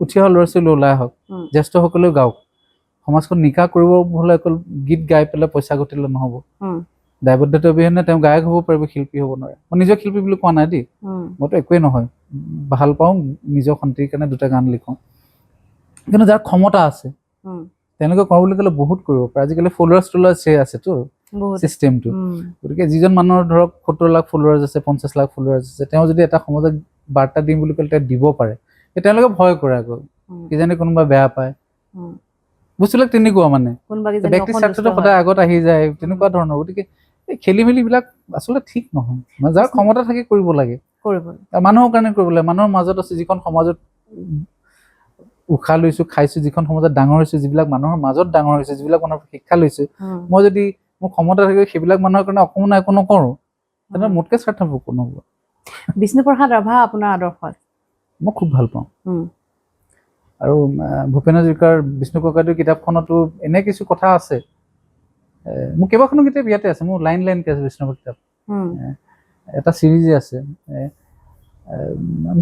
Speaker 1: উঠি অহা ল'ৰা ছোৱালী ওলাই আহক, জ্যেষ্ঠসকলেও গাওক। সমাজখন নিকা কৰিব হ'লে অকল গীত গাই পেলাই পইচা ঘটিলে নহ'ব। দায়বদ্ধতা অবিহনে তেওঁ গায়ক হ'ব পাৰিব, শিল্পী হ'ব নোৱাৰে। মই নিজক শিল্পী বুলি কোৱা নাই দেই, মইতো একোৱেই নহয়। ভাল পাওঁ, নিজৰ শান্তিৰ কাৰণে দুটা গান লিখোঁ। কিন্তু যাৰ ক্ষমতা আছে তেওঁলোকে কৰোঁ বুলি ক'লে বহুত কৰিব পাৰে। আজিকালি ফলোৱাৰ্ছ আছেতো ছিষ্টেমটো। গতিকে যিজন মানুহৰ ধৰক 70 লাখ ফলোৱাৰ্ছ আছে, 50 লাখ ফলোৱাৰ্ছ আছে, তেওঁ যদি এটা সমাজক বাৰ্তা দিম বুলি ক'লে তেওঁ দিব পাৰে। তেওঁলোকে ভয় কৰে আকৌ, কিজানি কোনোবা বেয়া পায়। বস্তুবিলাক তেনেকুৱা মানে ব্যক্তি স্বাৰ্থটো সদায় আগত আহি যায়, তেনেকুৱা ধৰণৰ। গতিকে এই খেলি মেলিবিলাক আচলতে ঠিক নহয়। যাৰ ক্ষমতা থাকে কৰিব লাগে।
Speaker 2: কৰিব
Speaker 1: মানুহৰ কাৰণে কৰিব লাগে। মানুহৰ মাজত আছে, যিখন সমাজত উশাহ লৈছো, খাইছো, যিখন সমাজত ডাঙৰ হৈছো, যিবিলাক মানুহৰ মাজত ডাঙৰ হৈছে, যিবিলাক মানুহৰ শিক্ষা লৈছো, মই যদি মোৰ ক্ষমতা থাকে সেইবিলাক মানুহৰ কাৰণে অকণো একো নকৰো, তেনেহ'লে মোতকে স্বাৰ্থপৰ কোনো হ'ব।
Speaker 2: বিষ্ণুপ্ৰসাদ ৰাভা আপোনাৰ আদৰ্শ?
Speaker 1: মই খুব ভাল পাওঁ। আৰু ভূপেন হাজৰিকাৰ বিষ্ণু ককাইদেউৰ কিতাপখনতো এনে কিছু কথা আছে, মোৰ কেইবাখনো কিতাপ ইয়াতে আছে, মোৰ লাইনকে আছে বিষ্ণুপ্ৰসাদ কিতাপ, এটা চিৰিজে আছে।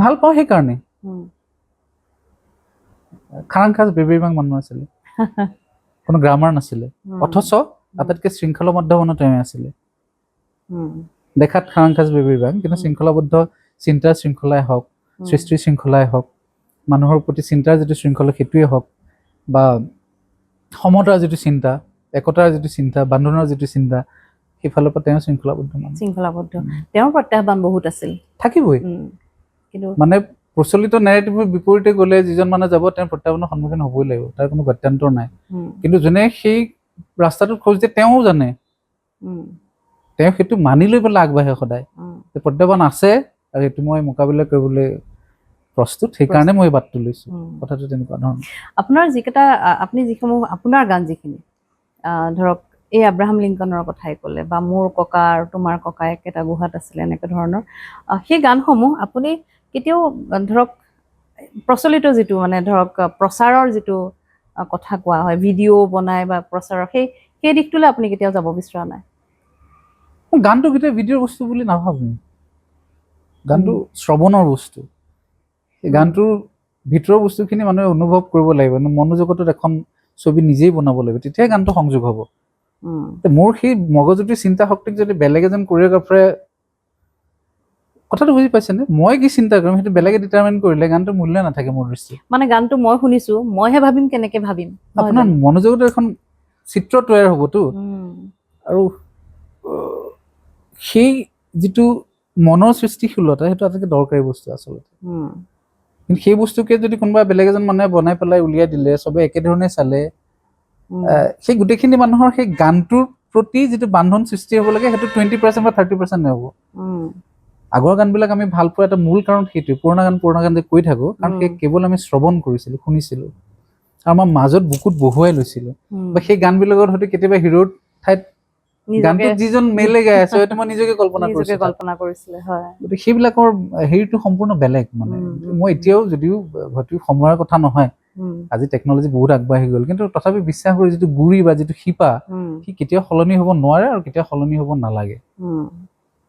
Speaker 1: ভাল পাওঁ সেইকাৰণে। খাৰাং খাজ বেবেৰবাং মানুহ আছিলে, কোনো গ্ৰামাৰ নাছিলে, অথচ আটাইতকৈ শৃংখলাবদ্ধ মানুহ তেওঁ আছিলে। দেখাত খাৰাং খাজ বেবেৰবাং, কিন্তু শৃংখলাবদ্ধ, চিন্তাৰ শৃংখলাই হওক, সৃষ্টিৰ শৃংখলাই হওক, মানুহৰ প্ৰতি চিন্তাৰ যিটো শৃংখলা সেইটোৱে হওক, বা সমতাৰ যিটো চিন্তা, একতাৰ যিটো চিন্তা, বান্ধোনৰ যিটো চিন্তা, সেইফালৰ পৰা তেওঁ শৃংখলাবদ্ধ মানুহ।
Speaker 2: শৃংখলাবদ্ধ। তেওঁৰ প্ৰত্যাহ্বান বহুত আছিল,
Speaker 1: থাকিবই।
Speaker 2: কিন্তু
Speaker 1: মানে প্ৰচলিত নেৰেটিভৰ বিপৰীতে গ'লে যিজন মানুহ যাব, তেওঁৰ প্ৰত্যাহ্বানৰ সন্মুখীন হ'বই লাগিব, তাৰ কোনো গত্যান্তৰ নাই। কিন্তু যোনে সেই ৰাস্তাটোত খোজ দিয়ে, তেওঁও জানে, তেওঁ সেইটো মানি লৈ পেলাই আগবাঢ়ে সদায়, প্ৰত্যাহ্বান আছে আৰু সেইটো মই মোকাবিলা কৰিবলৈ প্ৰস্তুত, সেইকাৰণে মই এই বাটটো লৈছো। কথাটো তেনেকুৱা ধৰণৰ।
Speaker 2: আপোনাৰ যিকেইটা আপুনি যিসমূহ আপোনাৰ গান যিখিনি ধৰক এই আব্ৰাহাম লিংকনৰ কথাই ক'লে, বা মোৰ ককা আৰু তোমাৰ ককা একেটা গুহাত আছিলে, এনেকুৱা ধৰণৰ সেই গানসমূহ আপুনি কেতিয়াও ধৰক প্ৰচলিত যিটো মানে ধৰক প্ৰচাৰৰ যিটো কথা কোৱা হয়, ভিডিঅ' বনাই বা প্ৰচাৰৰ সেই দিশটোলৈ আপুনি কেতিয়াও যাব বিচৰা নাই?
Speaker 1: গানটো গোটেই ভিডিঅ'ৰ বস্তু বুলি নাভাবোঁ। গানটো শ্ৰৱণৰ বস্তু। এই গানটোৰ ভিতৰৰ বস্তুখিনি মানুহে অনুভৱ কৰিব লাগিব, মনোজগতত এখন ছবি নিজেই বনাব লাগিব, তেতিয়াই গানটো সংযোগ হ'ব। মোৰ সেই মগজুটোৰ চিন্তা শক্তিক যদি বেলেগ এজন কোৰিঅ'গ্ৰাফাৰে, কথাটো বুজি পাইছেনে, মই কি চিন্তা কৰিম সেইটো বেলেগে ডিটাৰমাইন কৰিলে গানটোৰ মূল্য নাথাকে মোৰ দৃষ্টিত।
Speaker 2: মানে গানটো মই শুনিছো, মইহে ভাবিম, কেনেকে ভাবিম?
Speaker 1: আপোনাৰ মনোজগতৰ এখন চিত্ৰ তৈয়াৰ হ'বতো, আৰু সেই যিটো মনৰ সৃষ্টিশীলতা, সেইটো আটাইতকৈ দৰকাৰী বস্তু আচলতে। কিন্তু সেই বস্তুকে যদি কোনোবা বেলেগ এজন মানুহে বনাই পেলাই উলিয়াই দিলে, চবে একেধৰণে চালে, সেই গোটেইখিনি মানুহৰ সেই গানটোৰ প্ৰতি যিটো বান্ধন সৃষ্টি হ'ব লাগে, সেইটো 20% বা 30% নহ'ব। আগৰ গানবিলাক আমি ভাল পোৱা এটা মূল কাৰণ সেইটোৱে, পুৰণা গান যে কৈ থাকো, কাৰণ সেই কেৱল আমি শ্ৰৱণ কৰিছিলো, শুনিছিলো, আৰু আমাৰ মাজত বুকুত বহুৱাই লৈছিলো। বা সেই গানবিলাকত হয়তো কেতিয়াবা হিৰোৰ ঠাইত গানটোত যিজন মেলে গাই আছে, হয়তো মই নিজকে কল্পনা কৰিছিলো। গতিকে সেইবিলাকৰ হেৰিটো সম্পূৰ্ণ বেলেগ। মানে মই এতিয়াও, যদিও হয়তো সময়ৰ কথা নহয়, আজি টেকন'লজি বহুত আগবাঢ়ি গ'ল, কিন্তু তথাপি বিশ্বাস কৰি যিটো গুৰি বা যিটো শিপা, সি কেতিয়াও সলনি হ'ব নোৱাৰে আৰু কেতিয়াও সলনি হ'ব নালাগে।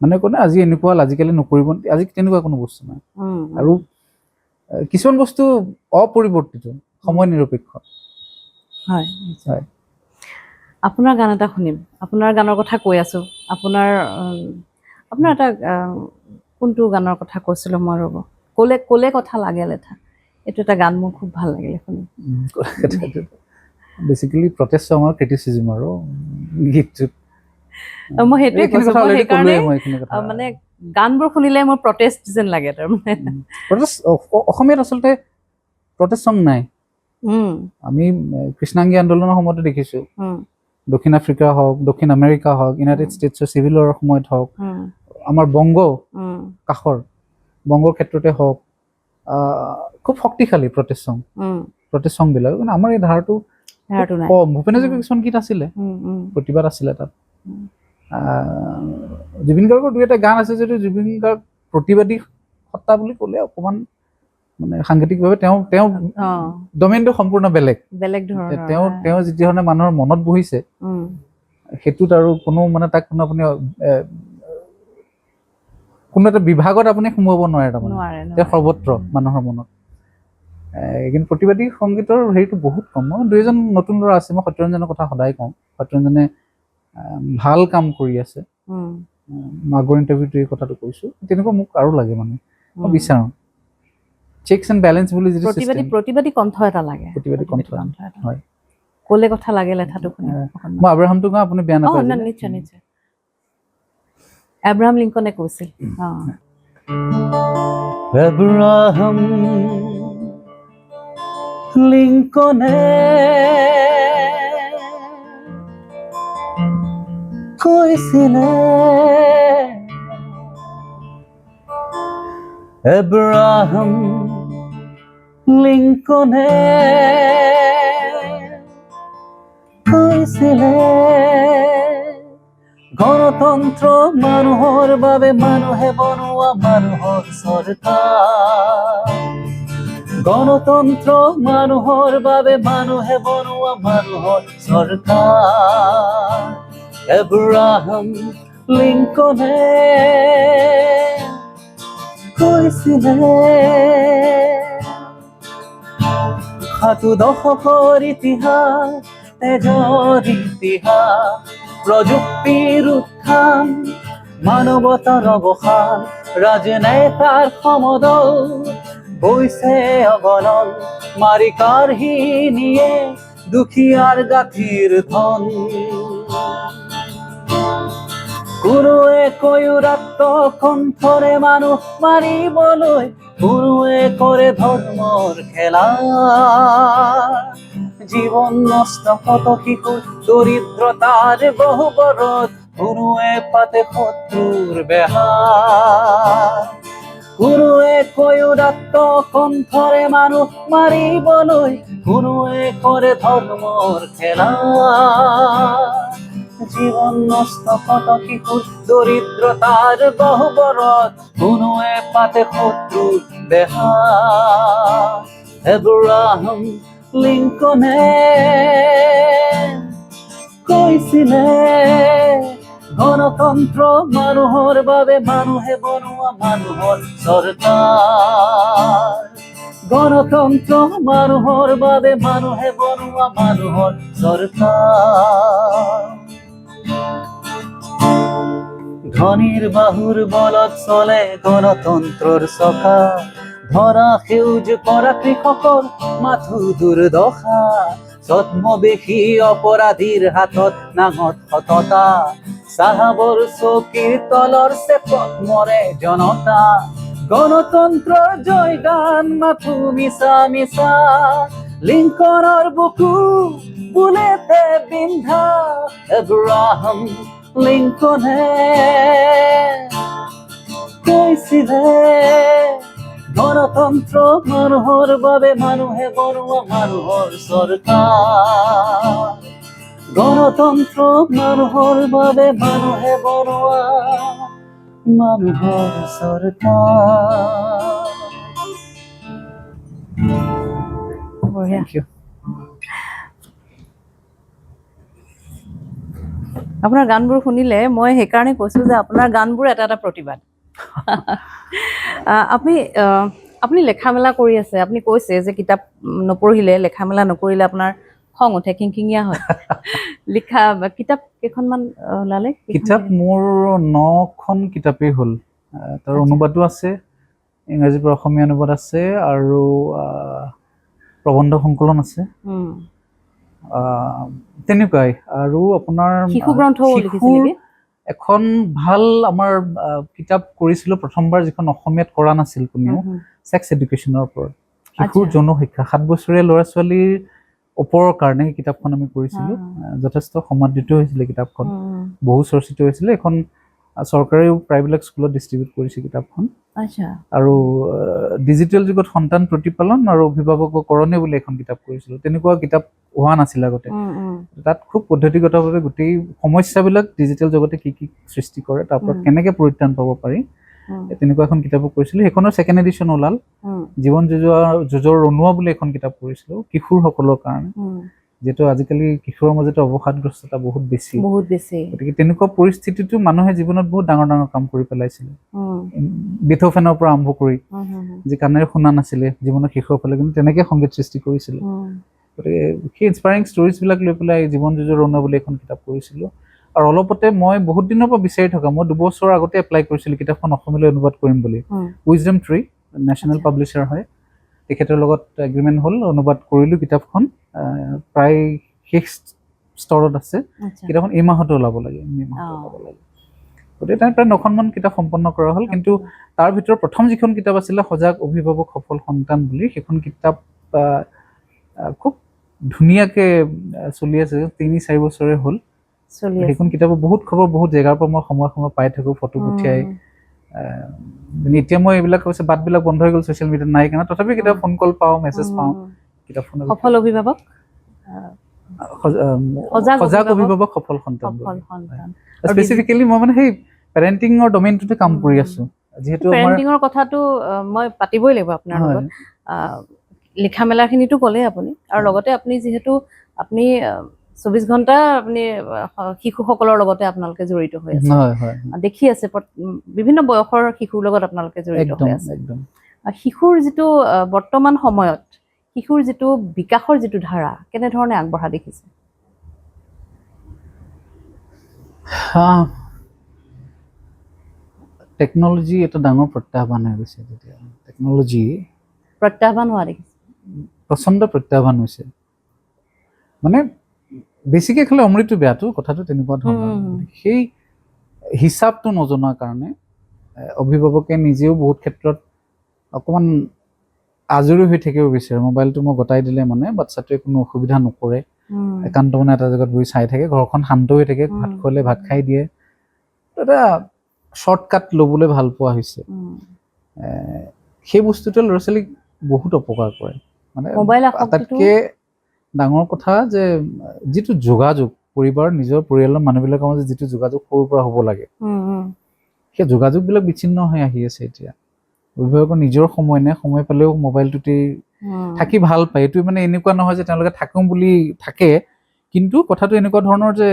Speaker 1: মানে কোনে আজি এনেকুৱা হ'ল, আজিকালি নকৰিব, আজি তেনেকুৱা কোনো বস্তু নাই। আৰু কিছুমান বস্তু অপৰিৱৰ্তিত, সময় নিৰপেক্ষ।
Speaker 2: হয়, হয়। আপোনাৰ গান এটা শুনিম, আপোনাৰ গানৰ কথা কৈ আছো, আপোনাৰ এটা কোনটো গানৰ কথা কৈছিলো মই, ৰ'ব, ক'লে কথা লাগে লেঠা, এইটো এটা গান মোৰ খুব ভাল লাগিলে শুনি।
Speaker 1: বেচিকেলি প্ৰটেষ্ট চং আৰু ক্ৰিটিচিজম আৰু গীতটোত
Speaker 2: মই সেইটোৱে কৈছো, মই সেইকাৰণে মানে গানবোৰ শুনিলে মোৰ প্ৰটেষ্ট যেন লাগে। তাৰমানে
Speaker 1: অসমীয়াত আচলতে প্ৰটেষ্ট চং নাই। আমি কৃষ্ণাংগী আন্দোলনৰ সময়তে দেখিছো, দক্ষিণ আফ্ৰিকা হওক, দক্ষিণ আমেৰিকা হওক, ইউনাইটেড ষ্টেটছৰ চিভিল ৱাৰৰ সময়ত হওক, আমাৰ কাষৰ বংগৰ ক্ষেত্ৰতে হওক, খুব শক্তিশালী প্ৰটেষ্ট চংবিলাক। কিন্তু আমাৰ এই ধাৰাটো কম। ভূপেন হাজৰিকাৰ কিছুমান গীত আছিলে, প্ৰতিবাদ আছিলে তাত। জুবিন গাৰ্গৰ দুই এটা গান আছে, যদিও জুবিন গাৰ্গ প্ৰতিবাদী সত্তা বুলি ক'লে অকণমান মানে সাংঘাতিকভাৱে তেওঁ ডমেইনটো সম্পূৰ্ণ বেলেগ ধৰণৰ। তেওঁ যি ধৰণে মানুহৰ মনত বহিছে, সেইটোত আৰু কোনো মানে তাক কোনো আপুনি কোনো এটা বিভাগত আপুনি সোমোৱাব নোৱাৰে। তাৰমানে তেওঁ সৰ্বত্ৰ মানুহৰ মনত। কিন্তু প্ৰতিবাদী সংগীতৰ হেৰিটো বহুত কম। মই দুই এজন নতুন ল'ৰা আছে, মই সত্যৰঞ্জনৰ কথা সদায় কওঁ, সত্যৰঞ্জনে ভাল কাম কৰি আছে। আগৰ ইণ্টাৰভিউটো এই কথাটো কৈছো, তেনেকুৱা মোক আৰু লাগে। মানে মই বিচাৰোঁ চেকছ এণ্ড বেলেঞ্চ বুলি যিটো
Speaker 2: প্ৰতিবাদী কণ্ঠ এটা লাগে,
Speaker 1: প্ৰতিবাদী কণ্ঠ। হয়,
Speaker 2: ক'লে কথা লাগে লেঠাটো শুনি
Speaker 1: মই আব্ৰাহামটো গাওঁ, আপুনি বেয়া নাপায়?
Speaker 2: নিশ্চয় নিশ্চয়। আব্ৰাহাম লিংকনে কৈছিল,
Speaker 3: আব্ৰাহাম লিংকনে কৈছিলে, এব্ৰাহাম লিংকনে কৈছিলে গণতন্ত্ৰ মানুহৰ বাবে মানুহে বনোৱা মানুহৰ চৰকাৰ গণতন্ত্ৰ মানুহৰ বাবে মানুহে বনোৱা মানুহৰ চৰকাৰ এব্ৰাহাম লিংকনে কৈছিলে 7 দশকৰ ইতিহাস তেজৰ ইতিহাস প্ৰযুক্তিৰ উত্থান মানৱতাৰ অৱসান ৰাজনেতাৰ সমদল বৈছে অগণন মাৰি কাঢ়ি নিয়ে দুখীয়াৰ গাঁঠিৰ ধন কোনোৱে কৈৰাত্ত কণ্ঠৰে মানুহ মাৰিবলৈ কোনোৱে কৰে ধৰ্মৰ খেলা জীৱন নষ্ট কত শিশুৰ দৰিদ্ৰতাৰ গহ্বৰত কোনোৱে পাতে শত্ৰুৰ বেহাৰ কোনোৱে কৈৰাত্ত কণ্ঠৰে মানুহ মাৰিবলৈ কোনোৱে কৰে ধৰ্মৰ খেলা জীৱন নষ্ট কত শিশুৰ দৰিদ্ৰতাৰ গহ্বৰত কোনোৱে পাতে শত্ৰুৰ বেহাৰ এব্ৰাহাম লিংকনে কৈছিলে গণতন্ত্ৰ মানুহৰ বাবে মানুহে বনোৱা মানুহৰ চৰকাৰ গণতন্ত্ৰ মানুহৰ বাবে মানুহে বনোৱা মানুহৰ চৰকাৰ ধনীৰ বাহুৰ বলত চলে গণতন্ত্ৰৰ চকা ধৰা সেউজ কৰা কৃষকৰ মাথো দুৰ্দশা ছদ্মবেশী অপৰাধীৰ হাতত নাঙঠ সততা চাহাবৰ চকীৰ তলৰ চেপত মৰে জনতা গণতন্ত্ৰৰ জয়গান মাথো মিছা মিছা লিংকনৰ বুকু বুলেটে বিন্ধা এব্ৰাহাম লিংকনে কৈছিলে গণতন্ত্ৰ মানুহৰ বাবে মানুহে বনোৱা মানুহৰ চৰকাৰ গণতন্ত্ৰ মানুহৰ বাবে মানুহে বনোৱা মানুহৰ চৰকাৰ
Speaker 2: বঢ়িয়া
Speaker 1: Thank you.
Speaker 2: আপোনাৰ গানবোৰ শুনিলে মই সেইকাৰণে কৈছো যে আপোনাৰ গানবোৰ এটা এটা প্ৰতিবাদ আপুনি আপুনি লেখা মেলা কৰি আছে আপুনি কৈছে যে কিতাপ নপঢ়িলে লেখা মেলা নকৰিলে আপোনাৰ খং উঠে খিংখিঙীয়া হয় লিখা কিতাপ কেইখনমান ওলালে
Speaker 1: কিতাপ মোৰ 9খন কিতাপেই হ'ল তাৰ অনুবাদো আছে ইংৰাজীৰ পৰা অসমীয়া অনুবাদ আছে আৰু প্ৰবন্ধ সংকলন আছে তেনেকুৱাই আৰু আপোনাৰ
Speaker 2: শিশু গ্ৰন্থও লিখিছে নেকি
Speaker 1: এখন ভাল আমাৰ কিতাপ কৰিছিলোঁ প্ৰথমবাৰ যিখন অসমীয়াত কৰা নাছিল কোনেও ছেক্স এডুকেশ্যনৰ ওপৰত শিশুৰ যৌন শিক্ষা 7 বছৰীয়া ল'ৰা ছোৱালীৰ ওপৰৰ কাৰণে এই কিতাপখন আমি কৰিছিলোঁ যথেষ্ট সমাদৃত হৈছিলে কিতাপখন বহু চৰ্চিত হৈছিলে এখন চৰকাৰেও প্ৰায়বিলাক স্কুলত ডিষ্ট্ৰিবিউট কৰিছে কিতাপখন আৰু ডিজিটেল যুগত সন্তান প্ৰতিপালন আৰু অভিভাৱককৰণে বুলি এখন কিতাপ কৰিছিলোঁ তেনেকুৱা কিতাপ হোৱা নাছিল আগতে তাত খুব পদ্ধতিগতভাৱে গোটেই সমস্যাবিলাক ডিজিটেল জগতে কি কি সৃষ্টি কৰে তাৰ পৰা কেনেকৈ পৰিত্ৰাণ পাব পাৰি তেনেকুৱা এখন কিতাপো কৰিছিলোঁ সেইখনৰ ছেকেণ্ড এডিশ্যন ওলাল জীৱন যুঁজৰ ৰণুৱা বুলি এখন কিতাপ কৰিছিলোঁ কিশোৰসকলৰ কাৰণে যেটো আজিকালি কিশোৰৰ মাজতে অৱসাদগ্ৰস্ততা বহুত বেছি গতিকে তেনেকুৱা পৰিস্থিতিটো মানুহে জীৱনত বহুত ডাঙৰ ডাঙৰ কাম কৰি পেলাইছিলে বিথোফেনৰ পৰা আৰম্ভ কৰি যে কাণেৰে শুনা নাছিলে জীৱনৰ শিশুসকলে কিন্তু তেনেকৈ সংগীত সৃষ্টি কৰিছিলে গতিকে সেই ইনস্পায়াৰিং ষ্টৰিজবিলাক লৈ পেলাই জীৱন যুঁজৰ ৰণুৱা বুলি এখন কিতাপ কৰিছিলোঁ আৰু অলপতে মই বহুত দিনৰ পৰা বিচাৰি থকা মই 2 বছৰ আগতে এপ্লাই কৰিছিলোঁ কিতাপখন অসমীয়ালৈ অনুবাদ কৰিম বুলি উইজডম ট্ৰী নেশ্যনেল পাব্লিশ্বাৰ হয় তেখেতৰ লগত এগ্ৰিমেণ্ট হ'ল অনুবাদ কৰিলোঁ কিতাপখন প্ৰায় শেষ স্তৰত আছে কিতাপখন এই মাহতে ওলাব লাগে গতিকে তাৰ প্ৰায় 9খনমান কিতাপ সম্পন্ন কৰা হ'ল কিন্তু তাৰ ভিতৰত প্ৰথম যিখন কিতাপ আছিলে সজাগ অভিভাৱক সফল সন্তান বুলি সেইখন কিতাপ খুব ধুনীয়াকৈ চলি আছে 3-4 বছৰে হ'ল সেইখন কিতাপত বহুত খবৰ বহুত জেগাৰ পৰা মই সময় পাই থাকোঁ ফটো পঠিয়াই এতিয়া মই এইবিলাক হৈছে বাটবিলাক বন্ধ হৈ গ'ল ছ'চিয়েল মিডিয়াত নাই কাৰণে তথাপি কেতিয়াবা ফোন কল পাওঁ মেছেজ পাওঁ কিতাপ ফোন
Speaker 2: সফল অভিভাৱক
Speaker 1: সজাগ অভিভাৱক সফল সন্তান
Speaker 2: সফল সন্তান
Speaker 1: স্পেচিফিকেলি মই মানে সেই পেৰেণ্টিঙৰ ডমেইনটোতে কাম কৰি আছো যিহেতু আমাৰ
Speaker 2: পেৰেণ্টিঙৰ কথাটো মই পাতিবই লাগিব আপোনাৰ লগত লিখা মেলাখিনিতো ক'লে আপুনি আৰু লগতে আপুনি যিহেতু আপুনি 24 ঘণ্টা আপুনি শিশুসকলৰ লগতে আপোনালোকে জড়িত হৈ আছে
Speaker 1: হয় হয়
Speaker 2: দেখি আছে বিভিন্ন বয়সৰ শিশুৰ লগত আপোনালোকে জড়িত হৈ আছে
Speaker 1: একদম
Speaker 2: শিশুৰ যিটো বৰ্তমান সময়ত শিশুৰ যিটো বিকাশৰ যিটো ধাৰা কেনেধৰণে আগবঢ়া দেখিছে
Speaker 1: টেকন'লজি এটা ডাঙৰ প্ৰত্যাহ্বান হৈ গৈছে তেতিয়া টেকন'লজি
Speaker 2: প্ৰত্যাহ্বান হোৱা দেখিছে
Speaker 1: প্ৰচণ্ড প্ৰত্যাহ্বান হৈছে মানে বেছিকৈ খালে অমৃতটো বেয়াটো কথাটো তেনেকুৱা ধৰণৰ সেই হিচাপটো নজনাৰ কাৰণে অভিভাৱকে নিজেও বহুত ক্ষেত্ৰত অকণমান আজৰি হৈ থাকিব বিচাৰে মোবাইলটো মই গতাই দিলে মানে বাচ্ছাটোৱে কোনো অসুবিধা নকৰে একান্ত মানে এটা জেগাত বহি চাই থাকে ঘৰখন শান্ত হৈ থাকে ভাত খোৱালে ভাত খাই দিয়ে এটা শ্বৰ্টকাট ল'বলৈ ভাল পোৱা হৈছে সেই বস্তুটোৱে ল'ৰা ছোৱালীক বহুত অপকাৰ কৰে মানে আটাইতকৈ ডাঙৰ কথা যে যিটো যোগাযোগ পৰিবাৰ নিজৰ পৰিয়ালৰ মানুহবিলাকৰ মাজত যিটো যোগাযোগ সৰুৰ পৰা হ'ব লাগে সেই যোগাযোগবিলাক বিচ্ছিন্ন হৈ আহি আছে এতিয়া অভিভাৱকৰ নিজৰ সময় নাই সময় পালেও মোবাইলটোতে থাকি ভাল পায় এইটো মানে এনেকুৱা নহয় যে তেওঁলোকে থাকোঁ বুলি থাকে কিন্তু কথাটো এনেকুৱা ধৰণৰ যে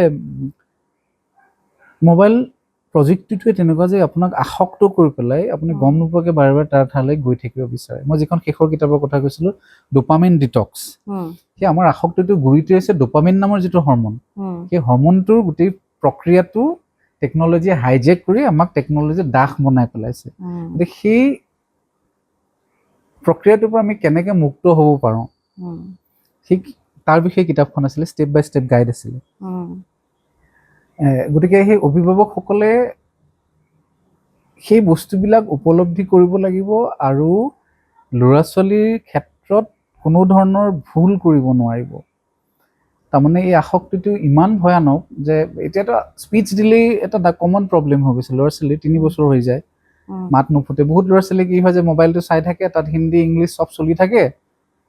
Speaker 1: মোবাইল প্ৰযুক্তিটোৱে তেনেকুৱা যে আপোনাক আসক্ত কৰি পেলাই আপুনি গম নোপোৱাকৈ বাৰে বাৰে তাৰ ঠাইলৈ গৈ থাকিব বিচাৰে মই যিখন শেষৰ কিতাপৰ কথা কৈছিলোঁ ডোপামিন ডিটক্স সেই আমাৰ আসক্তিটোৰ গুৰিটো হৈছে ডোপামিন নামৰ যিটো হৰমন সেই হৰমনটোৰ গোটেই প্ৰক্ৰিয়াটো টেকন'লজিয়ে হাইজেক কৰি আমাক টেকন'লজিয়ে দাস বনাই পেলাইছে গতিকে সেই প্ৰক্ৰিয়াটোৰ পৰা আমি কেনেকৈ মুক্ত হ'ব পাৰোঁ সেই তাৰ বিষয়ে কিতাপখন আছিলে ষ্টেপ বাই ষ্টেপ গাইড আছিলে গতিকে সেই অভিভাৱকসকলে সেই বস্তুবিলাক উপলব্ধি কৰিব লাগিব আৰু ল'ৰা ছোৱালীৰ ক্ষেত্ৰত কোনো ধৰণৰ ভুল কৰিব নোৱাৰিব তাৰমানে এই আসক্তিটো ইমান ভয়ানক যে এতিয়াতো স্পীচ দিলেই এটা কমন প্ৰব্লেম হৈ গৈছে ল'ৰা ছোৱালী 3 বছৰ হৈ যায় মাত নুফুটে বহুত ল'ৰা ছোৱালী কি হয় যে মোবাইলটো চাই থাকে তাত হিন্দী ইংলিছ চব চলি থাকে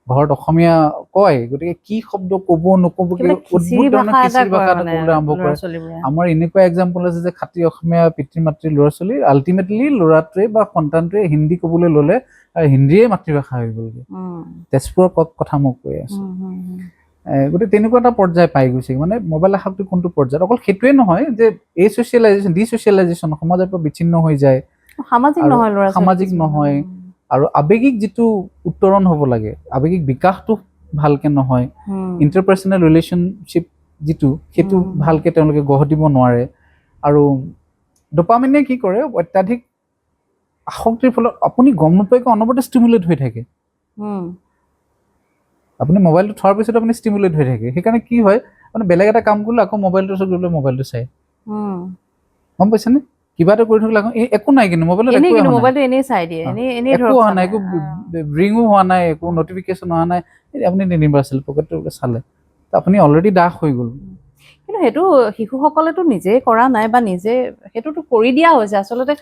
Speaker 1: ঘৰত অসমীয়া কয় গতিকে কি শব্দ ক'ব নক'ব অদ্ভুত ধৰণৰ খিচিৰি ভাষা এটা ক'বলৈ আৰম্ভ কৰে আমাৰ এনেকুৱা এক্সাম্পল আছে যে খাটি অসমীয়া পিতৃ মাতৃৰ ল'ৰা ছোৱালী আল্টিমেটলি ল'ৰাটোৱে বা সন্তানটোৱে হিন্দী ক'বলৈ ল'লে আৰু হিন্দীয়ে মাতৃভাষা হৈ গ'লগৈ তেজপুৰৰ কথা মোক কৈ আছোঁ গতিকে তেনেকুৱা এটা পৰ্যায় পাই গৈছে মানে মোবাইল আসক্তি কোনটো পৰ্যায়ত অকল সেইটোৱে নহয় যে এই ছ'চিয়েলাইজেশ্যন ডিছ'চিয়েলাইজেশ্যন সমাজৰ পৰা বিচ্ছিন্ন হৈ যায় সামাজিক নহয় আৰু আৱেগিক যিটো উত্তৰণ হ'ব লাগে আৱেগিক বিকাশটো ভালকে নহয় ইণ্টাৰপাৰ্চনেল ৰিলেশ্যনশ্বিপ যিটো সেইটো ভালকে তেওঁলোকে গঢ় দিব নোৱাৰে আৰু ডোপামিনে কি কৰে অত্যাধিক আসক্তিৰ ফলত আপুনি গম নোপোৱাকৈ অনবৰতে ষ্টিমুলেট হৈ থাকে আপুনি মোবাইলটো থোৱাৰ পিছত আপুনি ষ্টিমুলেট হৈ থাকে সেইকাৰণে কি হয় মানে বেলেগ এটা কাম কৰিলে আকৌ মোবাইলটোৰ ওচৰত গৈ পেলাই মোবাইলটো চাই গম পাইছেনে কিবা এটা কৰি থাকিলে একো নাই কিন্তু মোবাইলত একো হোৱা নাই একো ৰিঙো হোৱা নাই একো নটিফিকেশ্যন অহা নাই আপুনি নিনিব আছিল পকেটটো চালে আপুনি অলৰেডি দাস হৈ গ'ল
Speaker 2: কিন্তু সেইটো শিশুসকলেতো নিজে কৰা নাই বা নিজে সেইটোতো কৰি দিয়া হৈছে আচলতে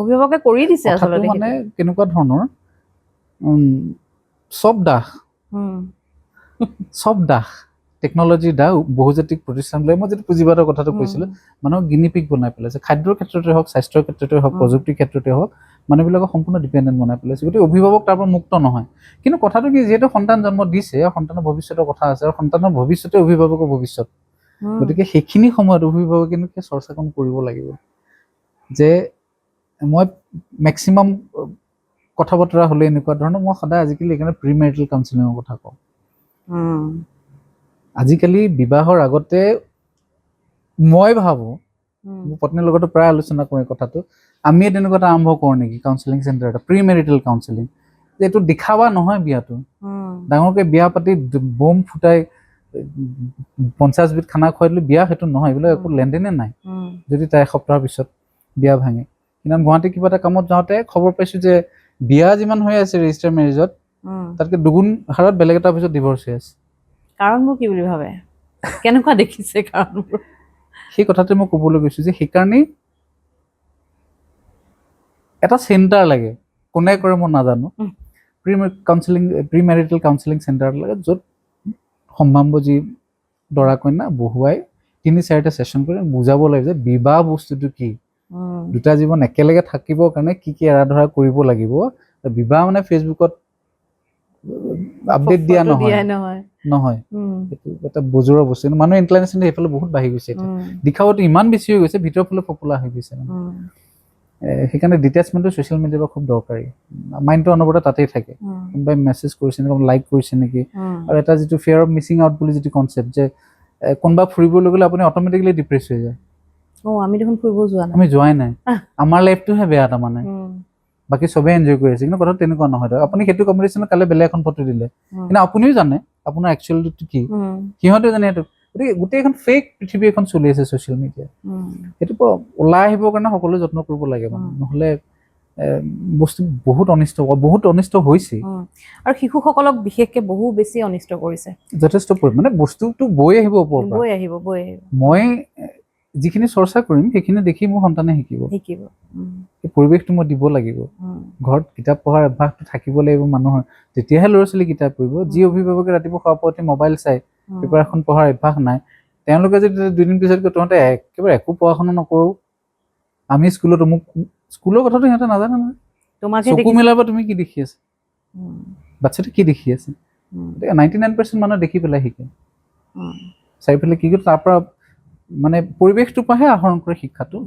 Speaker 2: অভিভাৱকে কৰি দিছে আচলতে
Speaker 1: মানে কেনেকুৱা ধৰণৰ চব দাস টেকন'লজিৰ দাস বহুজাতিক প্ৰতিষ্ঠানলৈ মই যিটো পুঁজিবাদৰ কথাটো কৈছিলোঁ মানুহক গিনিপিক বনাই পেলাইছে খাদ্যৰ ক্ষেত্ৰতে হওক স্বাস্থ্যৰ ক্ষেত্ৰতে হওক প্ৰযুক্তিৰ ক্ষেত্ৰতে হওক মানুহবিলাকক সম্পূৰ্ণ ডিপেণ্ডেণ্ট বনাই পেলাইছে গতিকে অভিভাৱক তাৰ পৰা মুক্ত নহয় কিন্তু কথাটো কি যিহেতু সন্তান জন্ম দিছে সন্তানৰ ভৱিষ্যতৰ কথা আছে আৰু সন্তানৰ ভৱিষ্যতে অভিভাৱকৰ ভৱিষ্যত গতিকে সেইখিনি সময়ত অভিভাৱকে কিন্তু সেই চৰ্চাকণ কৰিব লাগিব যে মই মেক্সিমাম কথা বতৰা হ'লে এনেকুৱা ধৰণৰ মই সদায় আজিকালি সেইকাৰণে প্ৰি মেৰিটেল কাউন্সেলিঙৰ কথা কওঁ আজিকালি বিবাহৰ আগতে মই ভাবোঁ মোৰ পত্নীৰ লগতো প্ৰায় আলোচনা কৰোঁ কথাটো আমিয়ে তেনেকুৱা এটা আৰম্ভ কৰোঁ নেকি কাউন্সেলিং চেণ্টাৰ এটা প্ৰি মেৰিটেল কাউন্সেলিং যে এইটো দেখাবা নহয় বিয়াটো ডাঙৰকৈ বিয়া পাতি বম ফুটাই 50 বিধ খানা খুৱাই দিলোঁ বিয়া সেইটো নহয় এইবিলাক একো লেনদেনে নাই যদি তাই এসপ্তাহৰ পিছত বিয়া ভাঙে কিন্তু আমি গুৱাহাটী কিবা এটা কামত যাওঁতে খবৰ পাইছোঁ যে বিয়া যিমান হৈ আছে ৰেজিষ্টাৰ মেৰেজত তাতকৈ দুগুণ হাৰত বেলেগ এটা পিছত ডিভৰ্চ হৈ আছে
Speaker 2: কাৰণবোৰ কি বুলি ভাবে কেনেকুৱা দেখিছে কাৰণবোৰ
Speaker 1: সেই কথাটো মই ক'বলৈ গৈছোঁ যে সেইকাৰণেই এটা চেণ্টাৰ লাগে, কোনে কৰে মই নাজানো, প্ৰি মেৰিটেল কাউন্সেলিং চেণ্টাৰ লাগে, য'ত সম্ভাৱ্য যি দৰা কইনা বহুৱাই 3-4টা ছেশ্যন কৰি বুজাব লাগে যে বিবাহ বস্তুটো কি, দুটা জীৱন একেলগে থাকিবৰ কাৰণে কি কি এৰা ধৰা কৰিব লাগিব। বিবাহ মানে ফেচবুকত আপডেট দিয়া নহয়, এইটো এটা বজোৰা বস্তু। কিন্তু মানুহ ইনক্লাইনেশ্যন সেইফালে বহুত বাঢ়ি গৈছে, দেখাবতো ইমান বেছি হৈ গৈছে, ভিতৰৰ ফালে পপুলাৰ হৈ গৈছে। সেইকাৰণে ডিটেচমেণ্টটো ছ'চিয়েল মিডিয়াৰ পৰা খুব দৰকাৰী। মাইণ্ডটো অনবৰতে তাতেই থাকে, কোনোবাই মেছেজ কৰিছে নেকি, লাইক কৰিছে নেকি। আৰু এটা যিটো ফিয়াৰ অফ মিছিং আউট বুলি যিটো কনচেপ্ট, যে কোনোবা ফুৰিবলৈ গ'লে আপুনি অট'মেটিকেলি ডিপ্ৰেছ হৈ যায়।
Speaker 2: আমি দেখোন ফুৰিব যোৱা নাই,
Speaker 1: আমি যোৱাই নাই, আমাৰ লাইফটোহে বেয়া, তাৰমানে বাকী চবেই এনজয় কৰি আছে। কিন্তু কথাটো তেনেকুৱা নহয়। আপুনি সেইটো কম্পিটিশ্যনত কালি বেলেগ এখন ফটো দিলে, কিন্তু আপুনিও জানে আপোনাৰ একচুৱেলিটো কি, সিহঁতেও জানে সেইটো। গতিকে গোটেইখন ফেক পৃথিৱী এখন চলি আছে ছ'চিয়েল মিডিয়াত। সেইটোৰ পৰা ওলাই আহিবৰ কাৰণে সকলোৱে যত্ন কৰিব লাগে, নহ'লে বস্তু বহুত অনিষ্ট হৈছে।
Speaker 2: আৰু শিশুসকলক বিশেষকে বহু বেছি অনিষ্ট কৰিছে,
Speaker 1: যথেষ্ট পৰিমাণে বস্তুটো বৈ আহিব ওপৰৰ পৰা। মই যিখিনি চৰ্চা কৰিম সেইখিনি দেখি মোৰ সন্তানে শিকিব। সেই পৰিৱেশটো মই দিব লাগিব। ঘৰত কিতাপ পঢ়াৰ অভ্যাসটো থাকিব লাগিব মানুহৰ, তেতিয়াহে ল'ৰা ছোৱালী কিতাপ পঢ়িব। যি অভিভাৱকে ৰাতিপুৱা শুৱাৰ পৰা উঠি মোবাইল চাই, পেপাৰ এখন পঢ়াৰ অভ্যাস নাই, তেওঁলোকে যদি 2 দিন পিছত তহঁতে একেবাৰে একো পঢ়া শুনা নকৰোঁ, আমি স্কুলৰ কথাটো সিহঁতে নাজানে নহয়। চকু মেলাৰ পৰা তুমি কি দেখি আছা, বাচ্ছাটো কি দেখি আছে, 99% মানুহে দেখি পেলাই শিকে। চাৰিওফালে কি কৰে, তাৰ পৰা মানে পৰিৱেশটোৰ পৰাহে আহৰণ কৰে শিক্ষাটো।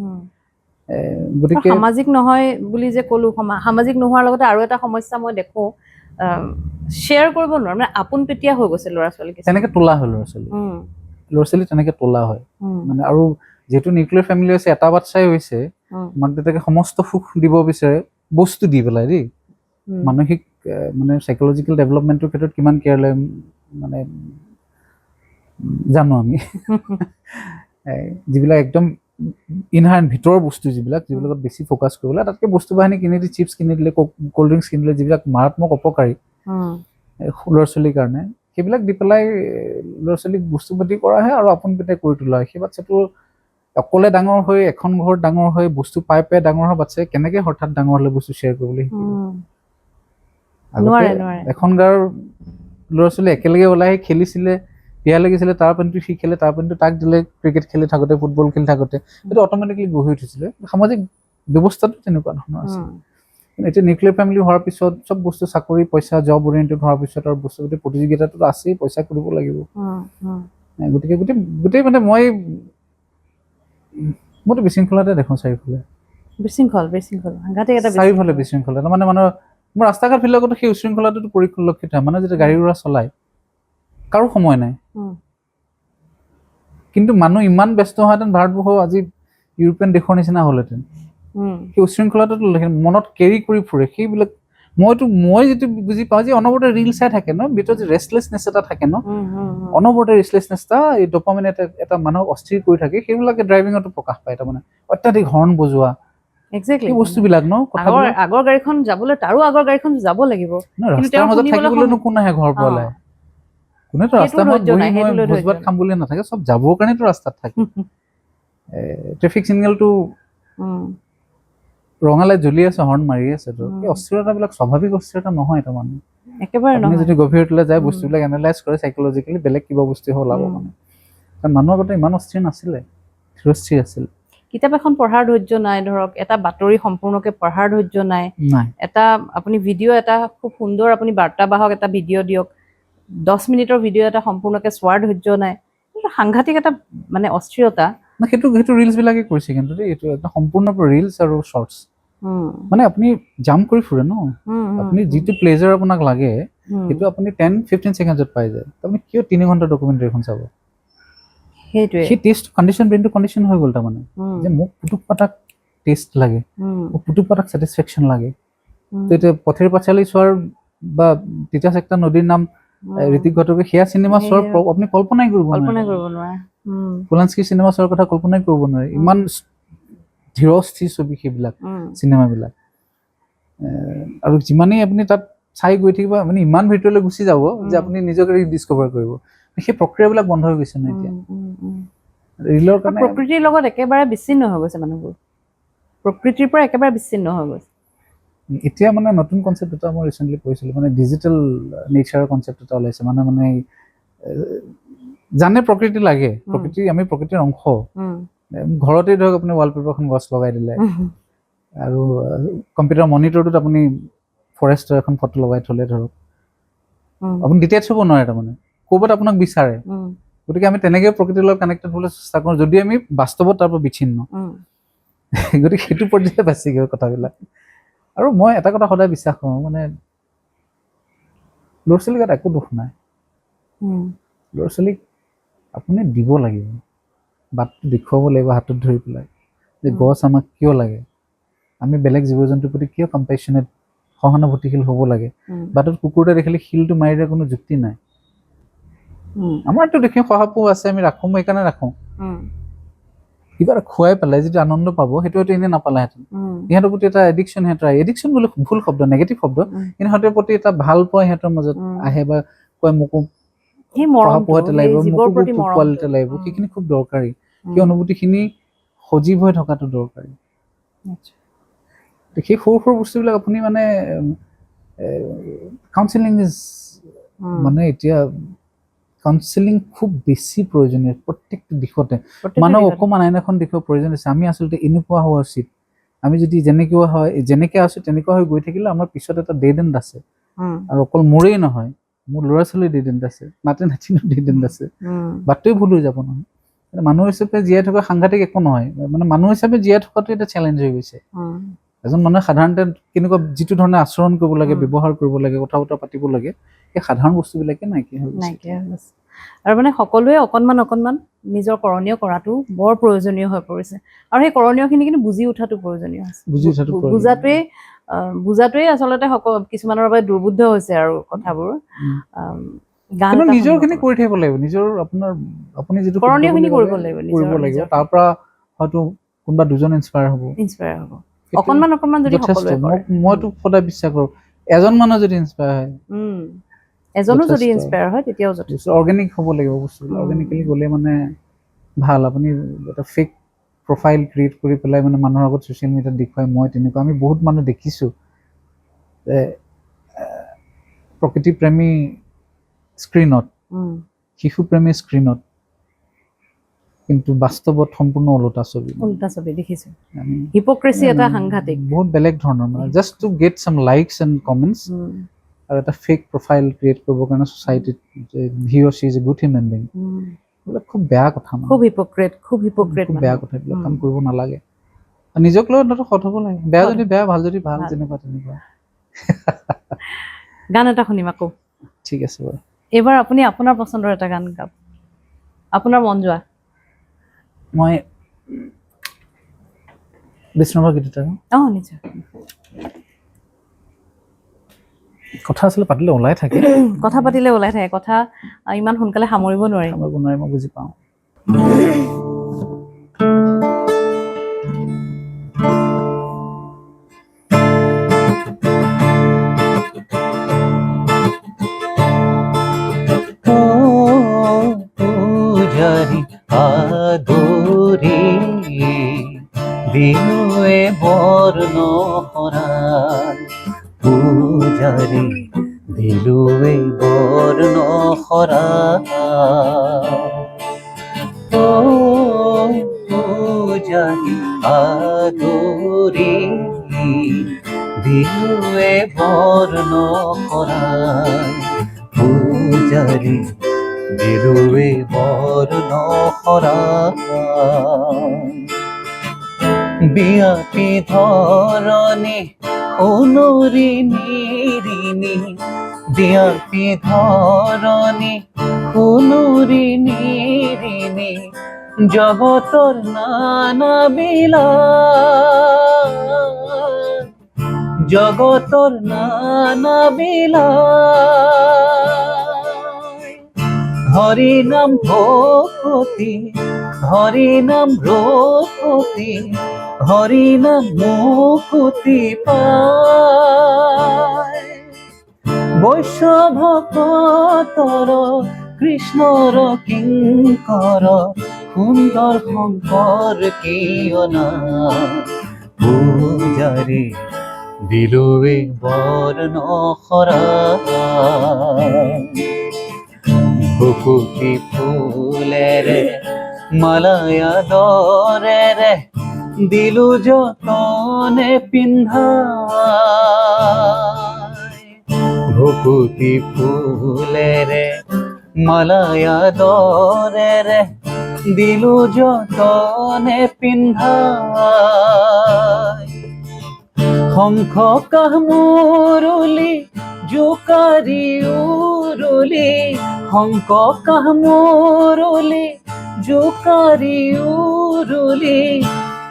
Speaker 1: গতিকে
Speaker 2: সামাজিক নহয় বুলি যে ক'লো, সামাজিক নোহোৱাৰ লগতে আৰু এটা সমস্যা মই দেখোঁ, শ্বেয়াৰ কৰিব নোৱাৰে, মানে আপোন পেটীয়া হৈ গৈছে ল'ৰা ছোৱালী।
Speaker 1: তেনেকে তোলা হয় ল'ৰা ছোৱালী তেনেকে তোলা হয়। মানে আৰু যিহেতু নিউক্লিয়াৰ ফেমিলি হৈছে, এটা বাচ্ছাই হৈছে, মাক দেউতাকে সমস্ত সুখ দিব বিচাৰে বস্তু দি পেলাই দেই। মানসিক মানে চাইকলজিকেল ডেভেলপমেণ্টৰ ক্ষেত্ৰত কিমান কেয়াৰ লয় মানে জানো আমি। যিবিলাক একদম ইনহাৰেণ্ট ভিতৰৰ বস্তু, যিবিলাকত বেছি ফ'কাছ কৰিব লাগে, তাতকৈ বস্তু বাহিনী কিনি দি, চিপছ কিনি দিলে, ক'ল্ড ড্ৰিংকছ কিনি দিলে, যিবিলাক মাৰাত্মক অপকাৰী ল'ৰা ছোৱালীৰ কাৰণে, সেইবিলাক দি পেলাই ল'ৰা ছোৱালীক বস্তু পাতি কৰাহে আৰু আপোন পেটে কৰি তোলা হয়। সেই বাচ্ছাটো অকলে ডাঙৰ হৈ, এখন ঘৰত ডাঙৰ হৈ, বস্তু পাই ডাঙৰ হোৱা বাচ্ছাই কেনেকে হঠাৎ ডাঙৰ হ'লে বস্তু শ্বেয়াৰ কৰিবলৈ শিকিব? আগতে এখন গাঁৱৰ ল'ৰা ছোৱালী একেলগে ওলাই খেলিছিলে, বিয়া লাগিছিলে, তাৰ পানীটো সি খেলে, তাৰ পানীটো তাক দিলে, ক্ৰিকেট খেলি থাকোঁতে, ফুটবল খেলি থাকোঁতে, সেইটো অট'মেটিকলি গঢ়ি উঠিছিলে। সামাজিক ব্যৱস্থাটো তেনেকুৱা ধৰণৰ আছিল। কিন্তু এতিয়া নিউক্লিয়াৰ ফেমিলি হোৱাৰ পিছত চব বস্তু চাকৰি, পইচা, জব অৰিয়েণ্টেড হোৱাৰ পিছত আৰু বস্তু গোটেই প্ৰতিযোগিতাটো আছেই, পইচা কৰিব লাগিব। গতিকে গোটেই মানে মইতো বিশৃংখলাতে দেখোঁ চাৰিওফালে। চাৰিওফালে বিশৃংখলা। তাৰমানে মানুহৰ মোৰ ৰাস্তা ঘাটবিলাকতো সেই উশৃংখলাটো পৰিলক্ষিত হয়। মানে যেতিয়া গাড়ী ঘোঁৰা চলায়, কাৰো সময় নাই। কিন্তু মানুহ ইমান ব্যস্ত হোৱাহেঁতেন ভাৰতবৰ্ষ আজি ইউৰোপীয়ান দেশৰ নিচিনা হ'লহেঁতেন। সেই উশৃংখলাটো মনত কেৰি কৰি ফুৰে। সেইবিলাক মই যিটো বুজি পাওঁ যে অনবৰতে ৰিল চাই থাকে ন, ভিতৰত যে ৰেষ্টলেছনেছ এটা থাকে ন, অনবৰতে ৰেষ্টলেছনেছ এই ডপামিন এটা মানুহক অস্থিৰ কৰি থাকে, সেইবিলাকে ড্ৰাইভিঙতো প্ৰকাশ পায়। তাৰমানে অত্যাধিক হৰ্ণ বজোৱা, এই বস্তুবিলাক ন,
Speaker 2: আগৰ গাড়ীখন যাবলৈ, তাৰো আগৰ গাড়ীখন যাব লাগিব,
Speaker 1: ৰাস্তাৰ মাজত থাকিবলৈনো কোন আহে ঘৰৰ পৰা ওলাই? কোনেতো ৰাস্তাৰ মাজত বহি মই ভোজ ভাত খাম বুলি নাথাকে, চব যাবৰ কাৰণেতো ৰাস্তাত থাকে। ট্ৰেফিক ছিগনেলটো ৰঙালে জ্বলি আছে, হৰ্ণ মাৰি আছে, তো এই অস্থিৰতাবিলাক স্বাভাৱিক অস্থিৰতা নহয়। তাৰমানে আপুনি যদি গভীৰতালৈ যায়, বস্তুবিলাক এনালাইজ কৰে চাইকলজিকেলি, বেলেগ কিবা বস্তু ওলাব মানে। কাৰণ মানুহ আগতে ইমান অস্থিৰ নাছিলে, স্থিৰ আছিল।
Speaker 2: কিতাপ এখন পঢ়াৰ ধৈৰ্য নাই, ধৰক এটা বাতৰি সম্পূৰ্ণকে পঢ়াৰ ধৈৰ্য নাই, এটা আপুনি ভিডিঅ' এটা খুব সুন্দৰ আপুনি বাৰ্তাবাহক এটা ভিডিঅ' দিয়ক, 10 মিনিটৰ ভিডিঅ' এটা সম্পূৰ্ণকে চোৱাৰ ধৈৰ্য নাই, সাংঘাতিক এটা মানে অস্থিৰতা।
Speaker 1: সেইটো ৰিলছবিলাকে কৰিছে, কিন্তু এইটো এটা সম্পূৰ্ণ ৰিলছ আৰু শ্বৰ্টছ। মানে আপুনি জাম্প কৰি ফুৰে ন, আপুনি যিটো প্লেজাৰ আপোনাক লাগে সেইটো আপুনি 10-15 ছেকেণ্ডত পাই যায়। আপুনি কিয় 3 ঘণ্টা ডকুমেণ্টাৰীখন চাব? সেই টেষ্ট কণ্ডিশ্যন, ব্ৰেইনটো কণ্ডিশ্যন হৈ গ'ল। তাৰমানে যে মোক পুতুক পাতাক টেষ্ট লাগে, মোক পুতুক পাতাক ছেটিছফেকশ্যন লাগে। তো এতিয়া পথেৰ পাঁচালী চোৱাৰ বা তিতা চেকটা নদীৰ নাম, ঋতিক ঘটকে সেয়া চিনেমা চোৱাৰ আপুনি কল্পনাই কৰিব নোৱাৰে। পোলান্স্কি চিনেমা চোৱাৰ কথা কল্পনাই কৰিব নোৱাৰে। ইমান ধীৰস্থিৰ ছবি সেইবিলাক চিনেমাবিলাক। আৰু যিমানেই আপুনি তাত চাই গৈ থাকিব, আপুনি ইমান ভিতৰলৈ গুচি যাব যে আপুনি নিজকে ডিস্কভাৰ কৰিব। সেই প্ৰক্ৰিয়াবিলাক বন্ধ হৈ গৈছে ন এতিয়া। ৰিলৰ কাৰণে
Speaker 2: প্ৰকৃতিৰ লগত একেবাৰে বিচ্ছিন্ন হৈ গৈছে মানুহবোৰ, প্ৰকৃতিৰ পৰা একেবাৰে বিচ্ছিন্ন হৈ গৈছে।
Speaker 1: এতিয়া মানে নতুন কনচেপ্ট এটা মই ৰিচেণ্টলি পঢ়িছিলোঁ, মানে ডিজিটেল নেচাৰৰ কনচেপ্ট এটা ওলাইছে, মানে জানে প্ৰকৃতি লাগে, আমি প্ৰকৃতিৰ অংশ। ঘৰতে ধৰক আপুনি ৱালপেপাৰখন গছ লগাই দিলে, আৰু কম্পিউটাৰ মনিটৰটোত আপুনি ফৰেষ্টৰ এখন ফটো লগাই থলে ধৰক, আপুনি ডিটেচ হ'ব নোৱাৰে, তাৰমানে ক'ৰবাত আপোনাক বিচাৰে। গতিকে আমি তেনেকৈ প্ৰকৃতিৰ লগত কানেক্টেড হ'বলৈ চেষ্টা কৰোঁ, যদি আমি বাস্তৱত তাৰ পৰা বিচ্ছিন্ন। গতিকে সেইটো পৰ্যায়ে বাচি গৈ কথাবিলাক। আৰু মই এটা কথা সদায় বিশ্বাস কৰোঁ, মানে ল'ৰা ছোৱালীৰ গাত একো দুখ নাই। ল'ৰা ছোৱালীক আপুনি দিব লাগিব, বাটটো দেখুৱাব লাগিব হাতত ধৰি পেলাই, যে গছ আমাক কিয় লাগে, আমি বেলেগ জীৱ জন্তুৰ প্ৰতি কিয় কম্পেশ্যনেট, সহানুভূতিশীল হ'ব লাগে। বাটত কুকুৰ এটা দেখিলে শিলটো মাৰি দিয়াৰ কোনো যুক্তি নাই। আমাৰতো দেখি শহাপহু আছে, আমি ৰাখোঁ, মই সেইকাৰণে ৰাখোঁ। কিবা এটা খুৱাই পেলাই যিটো আনন্দ পাব, সেইটো হয়তো এনেই নাপালেহেঁতেন। ইহঁতৰ প্ৰতি এটা এডিকশ্যন, এডিকশ্যন বুলি ভুল শব্দ, নেগেটিভ শব্দ, কিন্তু সিহঁতৰ প্ৰতি এটা ভাল পোৱা সিহঁতৰ মাজত আহে, বা কয় মোকো শহাপহু এটা লাগিব, মোকো পোৱালি এটা লাগিব। সেইখিনি খুব দৰকাৰী, সেই অনুভূতিখিনি সজীৱ হৈ থকাটো দৰকাৰী। সেই সৰু সৰু বস্তুবিলাক আপুনি মানে কাউন্সেলিং ইজ, মানে এতিয়া কাউন্সেলিং খুব বেছি প্ৰয়োজনীয় প্ৰত্যেকটো দিশতে। মানুহক অকণমান আইন এখন দেখুওৱাৰ প্ৰয়োজন আছে। আমি আচলতে এনেকুৱা হোৱা উচিত, আমি যদি যেনেকে আছো তেনেকুৱা হৈ গৈ থাকিলে আমাৰ পিছত এটা ডেড এণ্ড আছে। আৰু অকল মোৰেই নহয়, মোৰ ল'ৰা ছোৱালীৰ ডেড এণ্ড আছে, নাতি নাতিনীৰ ডেড এণ্ড আছে, বাটটোৱে ভুল হৈ যাব নহয়। মানুহ হিচাপে জীয়াই থকা সাংঘাতিক একো নহয়, মানে মানুহ হিচাপে জীয়াই থকাটো এটা চেলেঞ্জ হৈ গৈছে। এজন মানুহে সাধাৰণতে কেনেকুৱা যিটো ধৰণে আচৰণ কৰিব লাগে, ব্যৱহাৰ কৰিব লাগে, কথা বতৰা পাতিব লাগে, সেই সাধাৰণ বস্তুবিলাকে নাইকিয়া হৈ গৈছে।
Speaker 2: আৰু মানে সকলোৱে অকণমান নিজৰ কৰণীয় কৰাটো বৰ প্ৰয়োজনীয় হৈ পৰিছে, আৰু সেই কৰণীয়খিনি কিন্তু বুজি উঠাটো প্ৰয়োজনীয় হৈছে। বুজাটোৱেই আচলতে কিছুমানৰ বাবে দুৰ্বোধ্য হৈছে আৰু কথাবোৰ।
Speaker 1: নিজৰখিনি কৰি থাকিব লাগিব, নিজৰ আপুনি যিটো
Speaker 2: কৰণীয়খিনি কৰিব
Speaker 1: লাগিব, তাৰ পৰা হয়তো কোনোবা দুজন ইনস্পায়াৰ হ'ব।
Speaker 2: অকণমান যদি সকলোৱে কৰে,
Speaker 1: মইতো সদায় বিশ্বাস কৰোঁ, এজন মানুহ যদি ইনস্পায়াৰ হয়,
Speaker 2: এজনো যদি ইনস্পায়াৰ হয়, তেতিয়াও যথেষ্ট।
Speaker 1: অৰ্গেনিক হ'ব লাগিব বস্তুবিলাক, অৰ্গেনিকেলি গ'লে মানে ভাল। আপুনি এটা ফেক প্ৰফাইল ক্ৰিয়েট কৰি পেলাই মানে মানুহৰ আগত ছ'চিয়েল মিডিয়াত দেখুৱাই মই তেনেকুৱা, আমি বহুত মানুহ দেখিছোঁ প্ৰকৃতিপ্ৰেমী স্ক্ৰীণত, শিশুপ্ৰেমী স্ক্ৰীণত, কিন্তু বাস্তৱত সম্পূৰ্ণ ওলোটা ছবি
Speaker 2: দেখিছোঁ। হিপক্ৰেচি এটা সাংঘাতিক,
Speaker 1: বহুত বেলেগ ধৰণৰ, মানে just to get some likes and comments, আৰু এটা ফেক প্ৰফাইল ক্ৰিয়েট কৰিবৰ কাৰণে ছ'চাইটিত he or she is a good human being. এইবিলাক খুব বেয়া কথা,
Speaker 2: খুব হিপক্ৰেট, খুব বেয়া
Speaker 1: কথা। এইবিলাক কাম কৰিব নালাগে, নিজক লৈ সৎ হ'ব লাগে, বেয়া যদি বেয়া, ভাল যদি ভাল, তেনেকুৱা।
Speaker 2: গান এটা শুনিম আকৌ।
Speaker 1: ঠিক আছে বাৰু।
Speaker 2: এইবাৰ আপুনি আপোনাৰ পচন্দৰ এটা গান গাওক, আপোনাৰ মন যোৱা।
Speaker 1: মই বিষ্ণুৰাভা গীত এটা
Speaker 2: নিশ্চয়।
Speaker 1: কথা আচলতে পাতিলে ওলাই থাকে,
Speaker 2: কথা ইমান সোনকালে সামৰিব নোৱাৰি,
Speaker 1: মই বুজি পাওঁ। আদৰি বিনুৱে বৰ্ণ শৰাই, পূজাৰী দিলুৱে বৰ্ণ শৰাই, পূজাৰী আদৰি দিলুৱে বৰ্ণ শৰাই, পূজাৰী দিলুৱে বৰ্ণ শৰাই, বিয়াপি ধৰণী সোণৰি নিৰিণী, বিয়াপি ধৰণী সোণৰি নিৰিণী, জগতৰ নানা বিলাস, জগতৰ নানা বিলাস, হৰি নাম ভকতি, হৰি নাম ৰপতি, হৰি নাম মুকুতি পায়, বৈষ্ণৱতৰ কৃষ্ণৰ কিংকৰ, সুন্দৰ শংকৰ কিয় না, পূজাৰী
Speaker 3: দিলোৱে বৰ্ণ শৰাই ভুকুটি ফুলেৰে মালায়া দৰেৰে দিলো যতনে পিন্ধাই ভুকুটি ফুলেৰে মালায়া দৰেৰে দিলো যতনে পিন্ধাই শংখ কাহ মুৰুলি জোকাৰি উৰুলি শংখ কাহ মুৰুলি জোকাৰি উৰুলি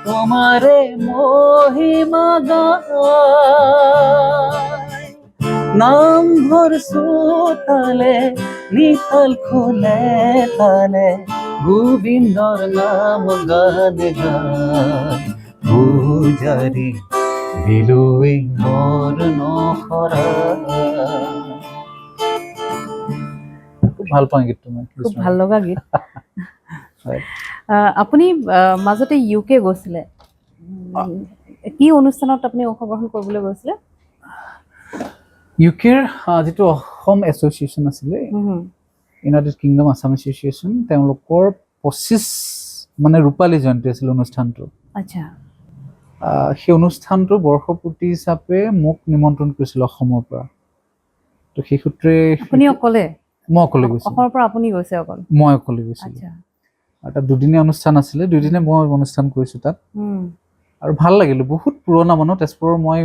Speaker 3: তোমাৰে মহিমা গাই নামঘৰ চোতালে নিশাল খোলে তালে গোবিন্দৰ নাম গান গাই পূজাৰী দিলোৱে বৰ্ণ শৰাই
Speaker 1: খুব ভাল পাওঁ গীতটো মই
Speaker 2: খুব ভাল লগা গীত
Speaker 1: হয়।
Speaker 2: আপুনি মাজতে UK গৈছিলে কি অনুষ্ঠানত আপুনি অংশগ্ৰহণ কৰিবলৈ গৈছিলে
Speaker 1: ইউকেৰ যিটো অসম এছ'চিয়েশ্যন আছিলে ইউনাইটেড কিংডম আছাম এছ'চিয়েশ্যন তেওঁলোকৰ 25 মানে ৰূপালী জয়ন্তী আছিল অনুষ্ঠানটো
Speaker 2: আচ্ছা
Speaker 1: সেই অনুষ্ঠানটোৰ বৰ্ষপূৰ্তি হিচাপে মোক নিমন্ত্ৰণ কৰিছিল অসমৰ পৰা তো সেই সূত্ৰে
Speaker 2: আপুনি অকলে
Speaker 1: মই অকলে গৈছিলোঁ
Speaker 2: অসমৰ পৰা আপুনি গৈছে অকল
Speaker 1: মই অকলে গৈছিলোঁ
Speaker 2: আচ্ছা
Speaker 1: আৰু তাত দুদিনীয়া অনুষ্ঠান আছিলে দুদিনে মই অনুষ্ঠান কৰিছোঁ তাত আৰু ভাল লাগিলে বহুত পুৰণা মানুহ তেজপুৰৰ মই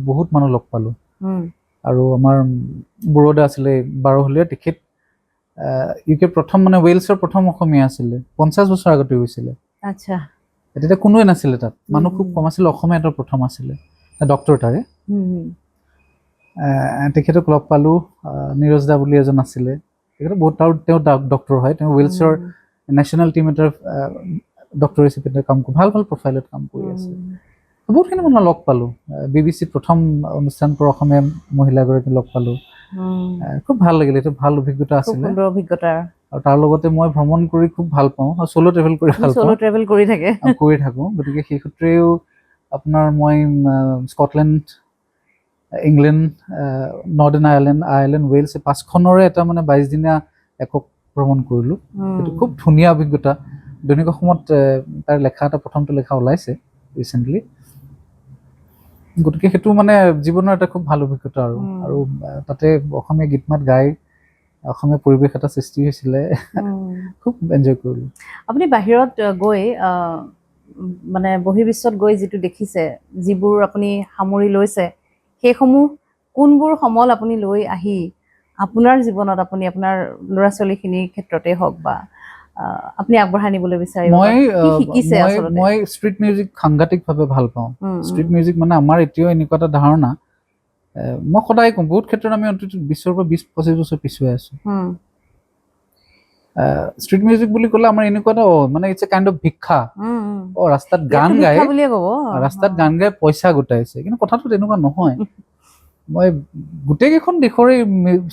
Speaker 1: বহুত মানুহ লগ পালোঁ আৰু আমাৰ বৰোদা আছিলে বাৰহলীয়া তেখেত ইউকে প্ৰথম মানে ৱেলছৰ প্ৰথম অসমীয়া আছিলে 50 বছৰ আগতে গৈছিলে
Speaker 2: আচ্ছা
Speaker 1: তেতিয়া কোনোৱে নাছিলে তাত মানুহ খুব কম আছিলে অসমীয়া এটা প্ৰথম আছিলে ডক্টৰ তাৰে তেখেতক লগ পালোঁ নীৰজ দা বুলি এজন আছিলে তেখেতে বহুত তেওঁ ডক্টৰ হয় তেওঁ ৱেলছৰ নেশ্যনেল টিম এটাৰ ডক্টৰ হিচাপে কাম কৰি ভাল ভাল প্ৰফাইলত কাম কৰি আছে বহুতখিনি মানুহ লগ পালোঁ BBC প্ৰথম অনুষ্ঠান পৰা অসমীয়া মহিলাগৰাকী লগ পালোঁ খুব ভাল লাগিলে এইটো ভাল অভিজ্ঞতা আছিলে
Speaker 2: সুন্দৰ অভিজ্ঞতা
Speaker 1: আৰু তাৰ লগতে মই ভ্ৰমণ কৰি খুব ভাল পাওঁ আৰু ছ'ল' ট্ৰেভেল কৰি ভাল
Speaker 2: চলো
Speaker 1: পাওঁ
Speaker 2: ট্ৰেভেল কৰি থাকে
Speaker 1: কৰি থাকোঁ গতিকে সেই সূত্ৰেও আপোনাৰ মই Scotland England Northern Ireland Wales 5খনৰে এটা মানে 22 দিনীয়া একক ভ্ৰমণ কৰিলোঁ সেইটো খুব ধুনীয়া অভিজ্ঞতা দৈনিক অসমত তাৰ লেখা এটা প্ৰথমটো লেখা ওলাইছে ৰিচেণ্টলি গতিকে সেইটো মানে জীৱনৰ এটা খুব ভাল অভিজ্ঞতা আৰু তাতে অসমীয়া গীত মাত গাই অসমীয়া পৰিৱেশ এটা সৃষ্টি হৈছিলে খুব এনজয় কৰিলোঁ
Speaker 2: আপুনি বাহিৰত গৈ মানে বহিৰ্বিশ্বত গৈ যিটো দেখিছে যিবোৰ আপুনি সামৰি লৈছে সেইসমূহ কোনবোৰ সমল আপুনি লৈ আহি আপোনাৰ জীৱনত আপুনি আপোনাৰ ল'ৰা ছোৱালীখিনিৰ ক্ষেত্ৰতে হওক বা আপুনি আগবঢ়াই নিবলৈ বিচাৰিব কি শিকিছে আচলতে
Speaker 1: মই ষ্ট্ৰীট মিউজিক সাংঘাতিকভাৱে ভাল পাওঁ ষ্ট্ৰীট মিউজিক মানে আমাৰ এতিয়াও এনেকুৱা এটা ধাৰণা মই সদায় কওঁ বহুত ক্ষেত্ৰত আমি অন্তত 20 পৰা 25 বছৰ পিছুৱাই আছোঁ ষ্ট্ৰীট মিউজিক বুলি ক'লে আমাৰ এনেকুৱা এটা মানে ইটছ এ কাইণ্ড অফ ভিক্ষা ৰাস্তাত গান গাই ৰাস্তাত গান গাই পইচা গোটাইছে কিন্তু কথাটো তেনেকুৱা নহয় মই গোটেইকেইখন দেশৰে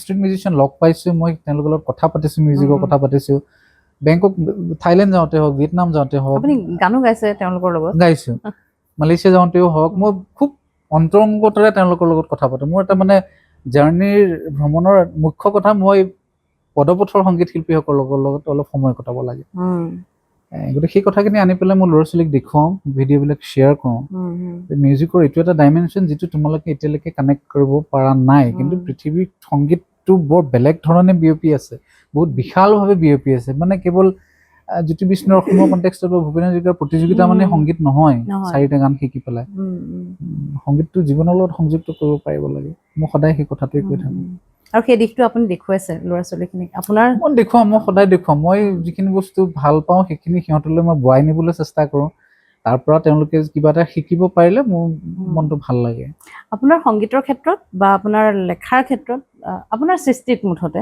Speaker 1: ষ্ট্ৰীট মিউজিচিয়ান লগ পাইছোঁ মই তেওঁলোকৰ লগত কথা পাতিছোঁ মিউজিকৰ কথা পাতিছোঁ বেংকক থাইলেণ্ড যাওঁতে হওক ভিয়েটনাম যাওঁতে হওক
Speaker 2: আপুনি গানো গাইছে তেওঁলোকৰ লগত
Speaker 1: গাইছোঁ মালয়েছিয়া যাওঁতেও হওক মই খুব অন্তৰংগতাৰে তেওঁলোকৰ লগত কথা পাতোঁ মোৰ এটা মানে জাৰ্ণিৰ ভ্ৰমণৰ মুখ্য কথা মই পদপথৰ সংগীত শিল্পীসকলৰ লগত অলপ সময় কটাব লাগে গতিকে সেই কথাখিনি আনি পেলাই মই ল'ৰা ছোৱালীক দেখুৱাওঁ ভিডিঅ'বিলাক শ্বেয়াৰ কৰোঁ মিউজিকৰ এইটো এটা ডাইমেনশ্যন যিটো তোমালোকে এতিয়ালৈকে কানেক্ট কৰিব পৰা নাই কিন্তু পৃথিৱীত সংগীতটো বৰ বেলেগ ধৰণে বিয়পি আছে বহুত বিশালভাৱে বিয়পি আছে মানে কেৱল জ্যোতি বিষ্ণুৰ অসমৰ কণ্টেক্সটত বা ভূপেন হাজৰিকাৰ প্ৰতিযোগিতা মানে সংগীত নহয় 4টা গান শিকি পেলাই সংগীতটো জীৱনৰ লগত সংযুক্ত কৰিব পাৰিব লাগে মই সদায় সেই কথাটোৱে কৈ থাকোঁ
Speaker 2: আৰু সেই দিশটো আপুনি দেখুৱাইছে ল'ৰা ছোৱালীখিনিক আপোনাৰ
Speaker 1: মই দেখুৱাওঁ মই সদায় দেখুৱাওঁ মই যিখিনি বস্তু ভাল পাওঁ সেইখিনি সিহঁতলৈ মই বোৱাই নিবলৈ চেষ্টা কৰোঁ তাৰ পৰা তেওঁলোকে কিবা এটা শিকিব পাৰিলে মোৰ মনটো ভাল লাগে
Speaker 2: আপোনাৰ সংগীতৰ ক্ষেত্ৰত বা আপোনাৰ লেখাৰ ক্ষেত্ৰত আপোনাৰ সৃষ্টিত মুঠতে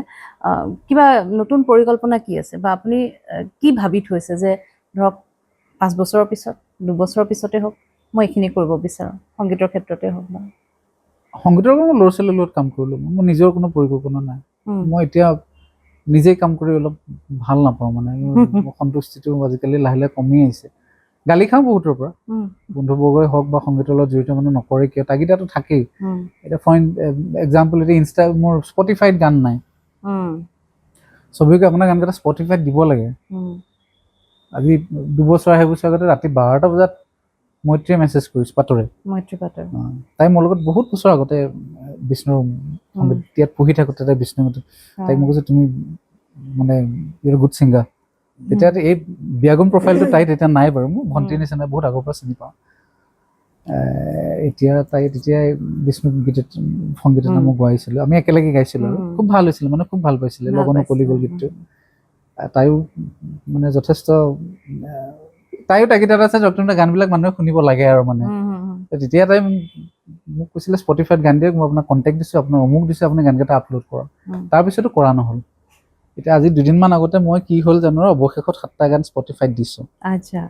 Speaker 2: কিবা নতুন পৰিকল্পনা কি আছে বা আপুনি কি ভাবি থৈছে যে ধৰক 5 বছৰৰ পিছত 2 বছৰৰ পিছতে হওক মই এইখিনি কৰিব বিচাৰোঁ সংগীতৰ ক্ষেত্ৰতে হওক বা
Speaker 1: সংগীতৰ মই ল'ৰা ছোৱালীৰ লগত কাম কৰিলোঁ মোৰ নিজৰ কোনো পৰিকল্পনা নাই মই এতিয়া নিজেই কাম কৰি অলপ ভাল নাপাওঁ মানে সন্তুষ্টিটো আজিকালি লাহে লাহে কমি আহিছে গালি খাওঁ বহুতৰ পৰা,
Speaker 2: উম,
Speaker 1: বন্ধুবৰ্গই হওক বা সংগীতৰ লগত জড়িত মানুহ নকৰে কিয়, তাগিদাটো থাকেই।
Speaker 2: উম,
Speaker 1: এতিয়া ফৰ এক্সাম্পল, এতিয়া মোৰ স্পটিফাইত গান নাই,
Speaker 2: উম,
Speaker 1: ছবিকে আপোনাৰ গানকেইটা স্পটিফাইত দিব লাগে।
Speaker 2: উম,
Speaker 1: আজি 2 বছৰ 2.5 বছৰ আগতে ৰাতি 12টা বজাত মৈত্ৰীয়ে মেছেজ কৰিছোঁ পাতৰে।
Speaker 2: মৈত্ৰী পাটৰ।
Speaker 1: তাই মোৰ লগত বহুত বছৰ আগতে বিষ্ণুৰ সংগীত ইয়াত পঢ়ি থাকোঁতে তাই বিষ্ণুমতি, তাইক মোক কৈছে তুমি মানে ইউৰ গুড ছিংগাৰ। তেতিয়া এই বিয়াগুম প্ৰফাইলটো তাই তেতিয়া নাই বাৰু, মোৰ ভণ্টিৰ নিচিনা বহুত আগৰ পৰা চিনি পাওঁ। এতিয়া তাই তেতিয়াই বিষ্ণু সংগীত এটা মই গোৱাইছিলোঁ, আমি একেলগে গাইছিলোঁ আৰু খুব ভাল হৈছিলে, মানে খুব ভাল পাইছিলে লগন কলি গ'ল গীতটো। তাইও মানে যথেষ্ট, তাইও তাগিদাত আছে য'ত গানবিলাক মানুহে শুনিব লাগে আৰু মানে। তেতিয়া তাই মোক কৈছিলে স্পটিফাইত গান দিয়ক, মই আপোনাক কণ্টেক্ট দিছোঁ, আপোনাৰ অমুক দিছোঁ, আপুনি গানকেইটা আপলোড কৰক। তাৰপিছতো কৰা নহ'ল। এতিয়া আজি 2দিনমান আগতে মই কি হ'ল জানো, অৱশেষত 7টা গান স্পটিফাইত দিছোঁ।
Speaker 2: আচ্ছা,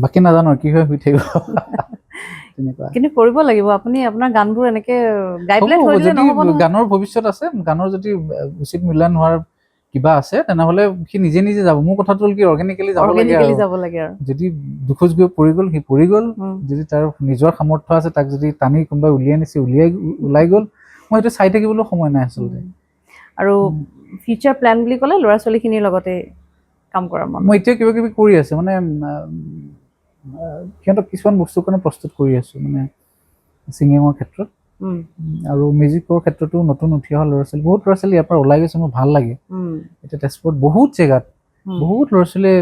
Speaker 1: বাকী নাজানো কি হয়, শুই থাকিব তেনেকুৱা।
Speaker 2: কিন্তু কৰিব লাগিব, আপুনি আপোনাৰ গানবোৰ এনেকে গাই পেলাই থৈ দিলে
Speaker 1: যদি
Speaker 2: নহ'ব নহয়।
Speaker 1: গানৰ ভৱিষ্যত আছে, গানৰ যদি উচিত মূল্যায়ন হোৱাৰ কিবা আছে, তেনেহ'লে সি নিজে নিজে যাব। মোৰ কথাটো হ'ল কি, অৰ্গেনিকেলি যাব লাগে আৰু।
Speaker 2: যাব লাগে আৰু।
Speaker 1: যদি দুখোজ গৈ পৰি গ'ল, সি পৰি গ'ল। যদি তাৰ নিজৰ সামৰ্থ্য আছে, তাক যদি টানি কোনোবাই উলিয়াই নিছে, ওলাই গ'ল, মই সেইটো চাই থাকিবলৈ সময় নাই আচলতে।
Speaker 2: আৰু ফিউচাৰ প্লেন বুলি ক'লে ল'ৰা ছোৱালীখিনিৰ লগতে কাম কৰা মন।
Speaker 1: মই এতিয়া কিবা কিবি কৰি আছোঁ, মানে সিহঁতক কিছুমান বস্তুৰ কাৰণে প্ৰস্তুত কৰি আছোঁ, মানে ছিংগিঙৰ ক্ষেত্ৰত আৰু মিউজিকৰ ক্ষেত্ৰতো নতুন উঠি অহা ল'ৰা ছোৱালী, বহুত ল'ৰা ছোৱালী ইয়াৰ পৰা ওলাই গৈছে, মোৰ ভাল লাগে। এতিয়া তেজপুৰত বহুত জেগাত বহুত ল'ৰা ছোৱালীয়ে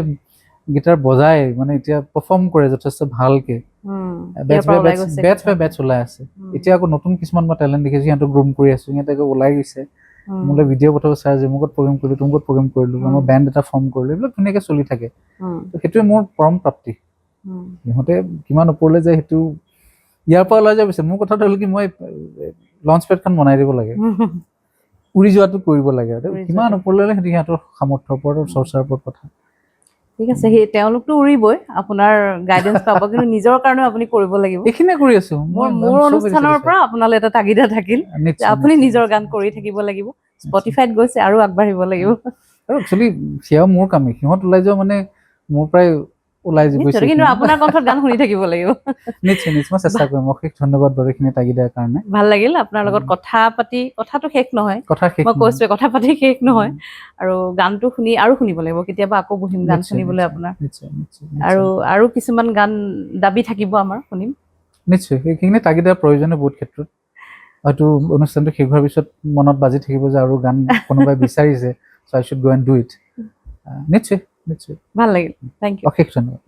Speaker 1: গীটাৰ বজাই, মানে এতিয়া পাৰফৰ্ম কৰে যথেষ্ট ভালকে। বেটছ ওলাই আছে। এতিয়া আকৌ নতুন কিছুমান মই টেলেণ্ট দেখিছোঁ, সিহঁতক গ্ৰুম কৰি আছোঁ, সিহঁতে ওলাই গৈছে। মোলৈ ভিডিঅ' পঠাব চাই যে মুখত প্ৰগ্ৰেম কৰিলোঁ, তুমকত প্ৰগ্ৰেম কৰিলোঁ, আমাৰ বেণ্ড এটা ফৰ্ম কৰিলোঁ, এইবিলাক ধুনীয়াকৈ চলি থাকে। তো সেইটোৱে মোৰ পৰম প্ৰাপ্তি। সিহঁতে কিমান ওপৰলৈ যায় সেইটো ইয়াৰ পৰা ওলাই যাব বিচাৰে। মোৰ কথাটো হ'ল কি, মই লঞ্চ পেডখন বনাই দিব লাগে, উৰি যোৱাটো কৰিব লাগে। আৰু কিমান ওপৰলৈ সিহঁতৰ সামৰ্থ্যৰ ওপৰত, চৰ্চাৰ ওপৰত কথা।
Speaker 2: ঠিক আছে, সেই তেওঁলোকতো উৰিবই, আপোনাৰ গাইডেঞ্চ পাব, কিন্তু নিজৰ কাৰণেও আপুনি কৰিব লাগিব।
Speaker 1: এইখিনিয়ে কৰি আছোঁ।
Speaker 2: মোৰ অনুষ্ঠানৰ পৰা আপোনালৈ এটা তাগিদা থাকিল, আপুনি নিজৰ গান কৰি থাকিব লাগিব, স্পটিফাইত গৈছে আৰু আগবাঢ়িব লাগিব।
Speaker 1: আৰু একচুৱেলি সেয়াও মোৰ কামেই, সিহঁত ওলাই যোৱা মানে মোৰ পৰাই ওলাই গৈছে।
Speaker 2: কিন্তু আপোনাৰ কণ্ঠত গান শুনি থাকিব লাগিব।
Speaker 1: নিশ্চয় নিশ্চয়, মই চেষ্টা কৰিম। অশেষ ধন্যবাদ বাৰু এইখিনি তাগিদাৰ কাৰণে।
Speaker 2: ভাল লাগিল আপোনাৰ লগত কথা পাতি, কথাটো শেষ নহয়,
Speaker 1: কথা শেষ
Speaker 2: মই কৈছোৱে কথা পাতি শেষ নহয়। আৰু গানটো শুনি আৰু শুনিব লাগিব, কেতিয়াবা আকৌ বহিম গান শুনিবলৈ আপোনাৰ। আৰু কিছুমান গান দাবী থাকিব আমাৰ, শুনিম
Speaker 1: নিশ্চয়। সেইখিনি তাগিদাৰ প্ৰয়োজনীয় বহুত ক্ষেত্ৰত। হয়তো অনুষ্ঠানটো শেষ হোৱাৰ পিছত মনত বাজি থাকিব যে আৰু গান কোনোবাই বিচাৰিছে, so I should go and do it. নিশ্চয় নিশ্চয়।
Speaker 2: ভাল লাগিল, থেংক ইউ।
Speaker 1: অশেষ ধন্যবাদ।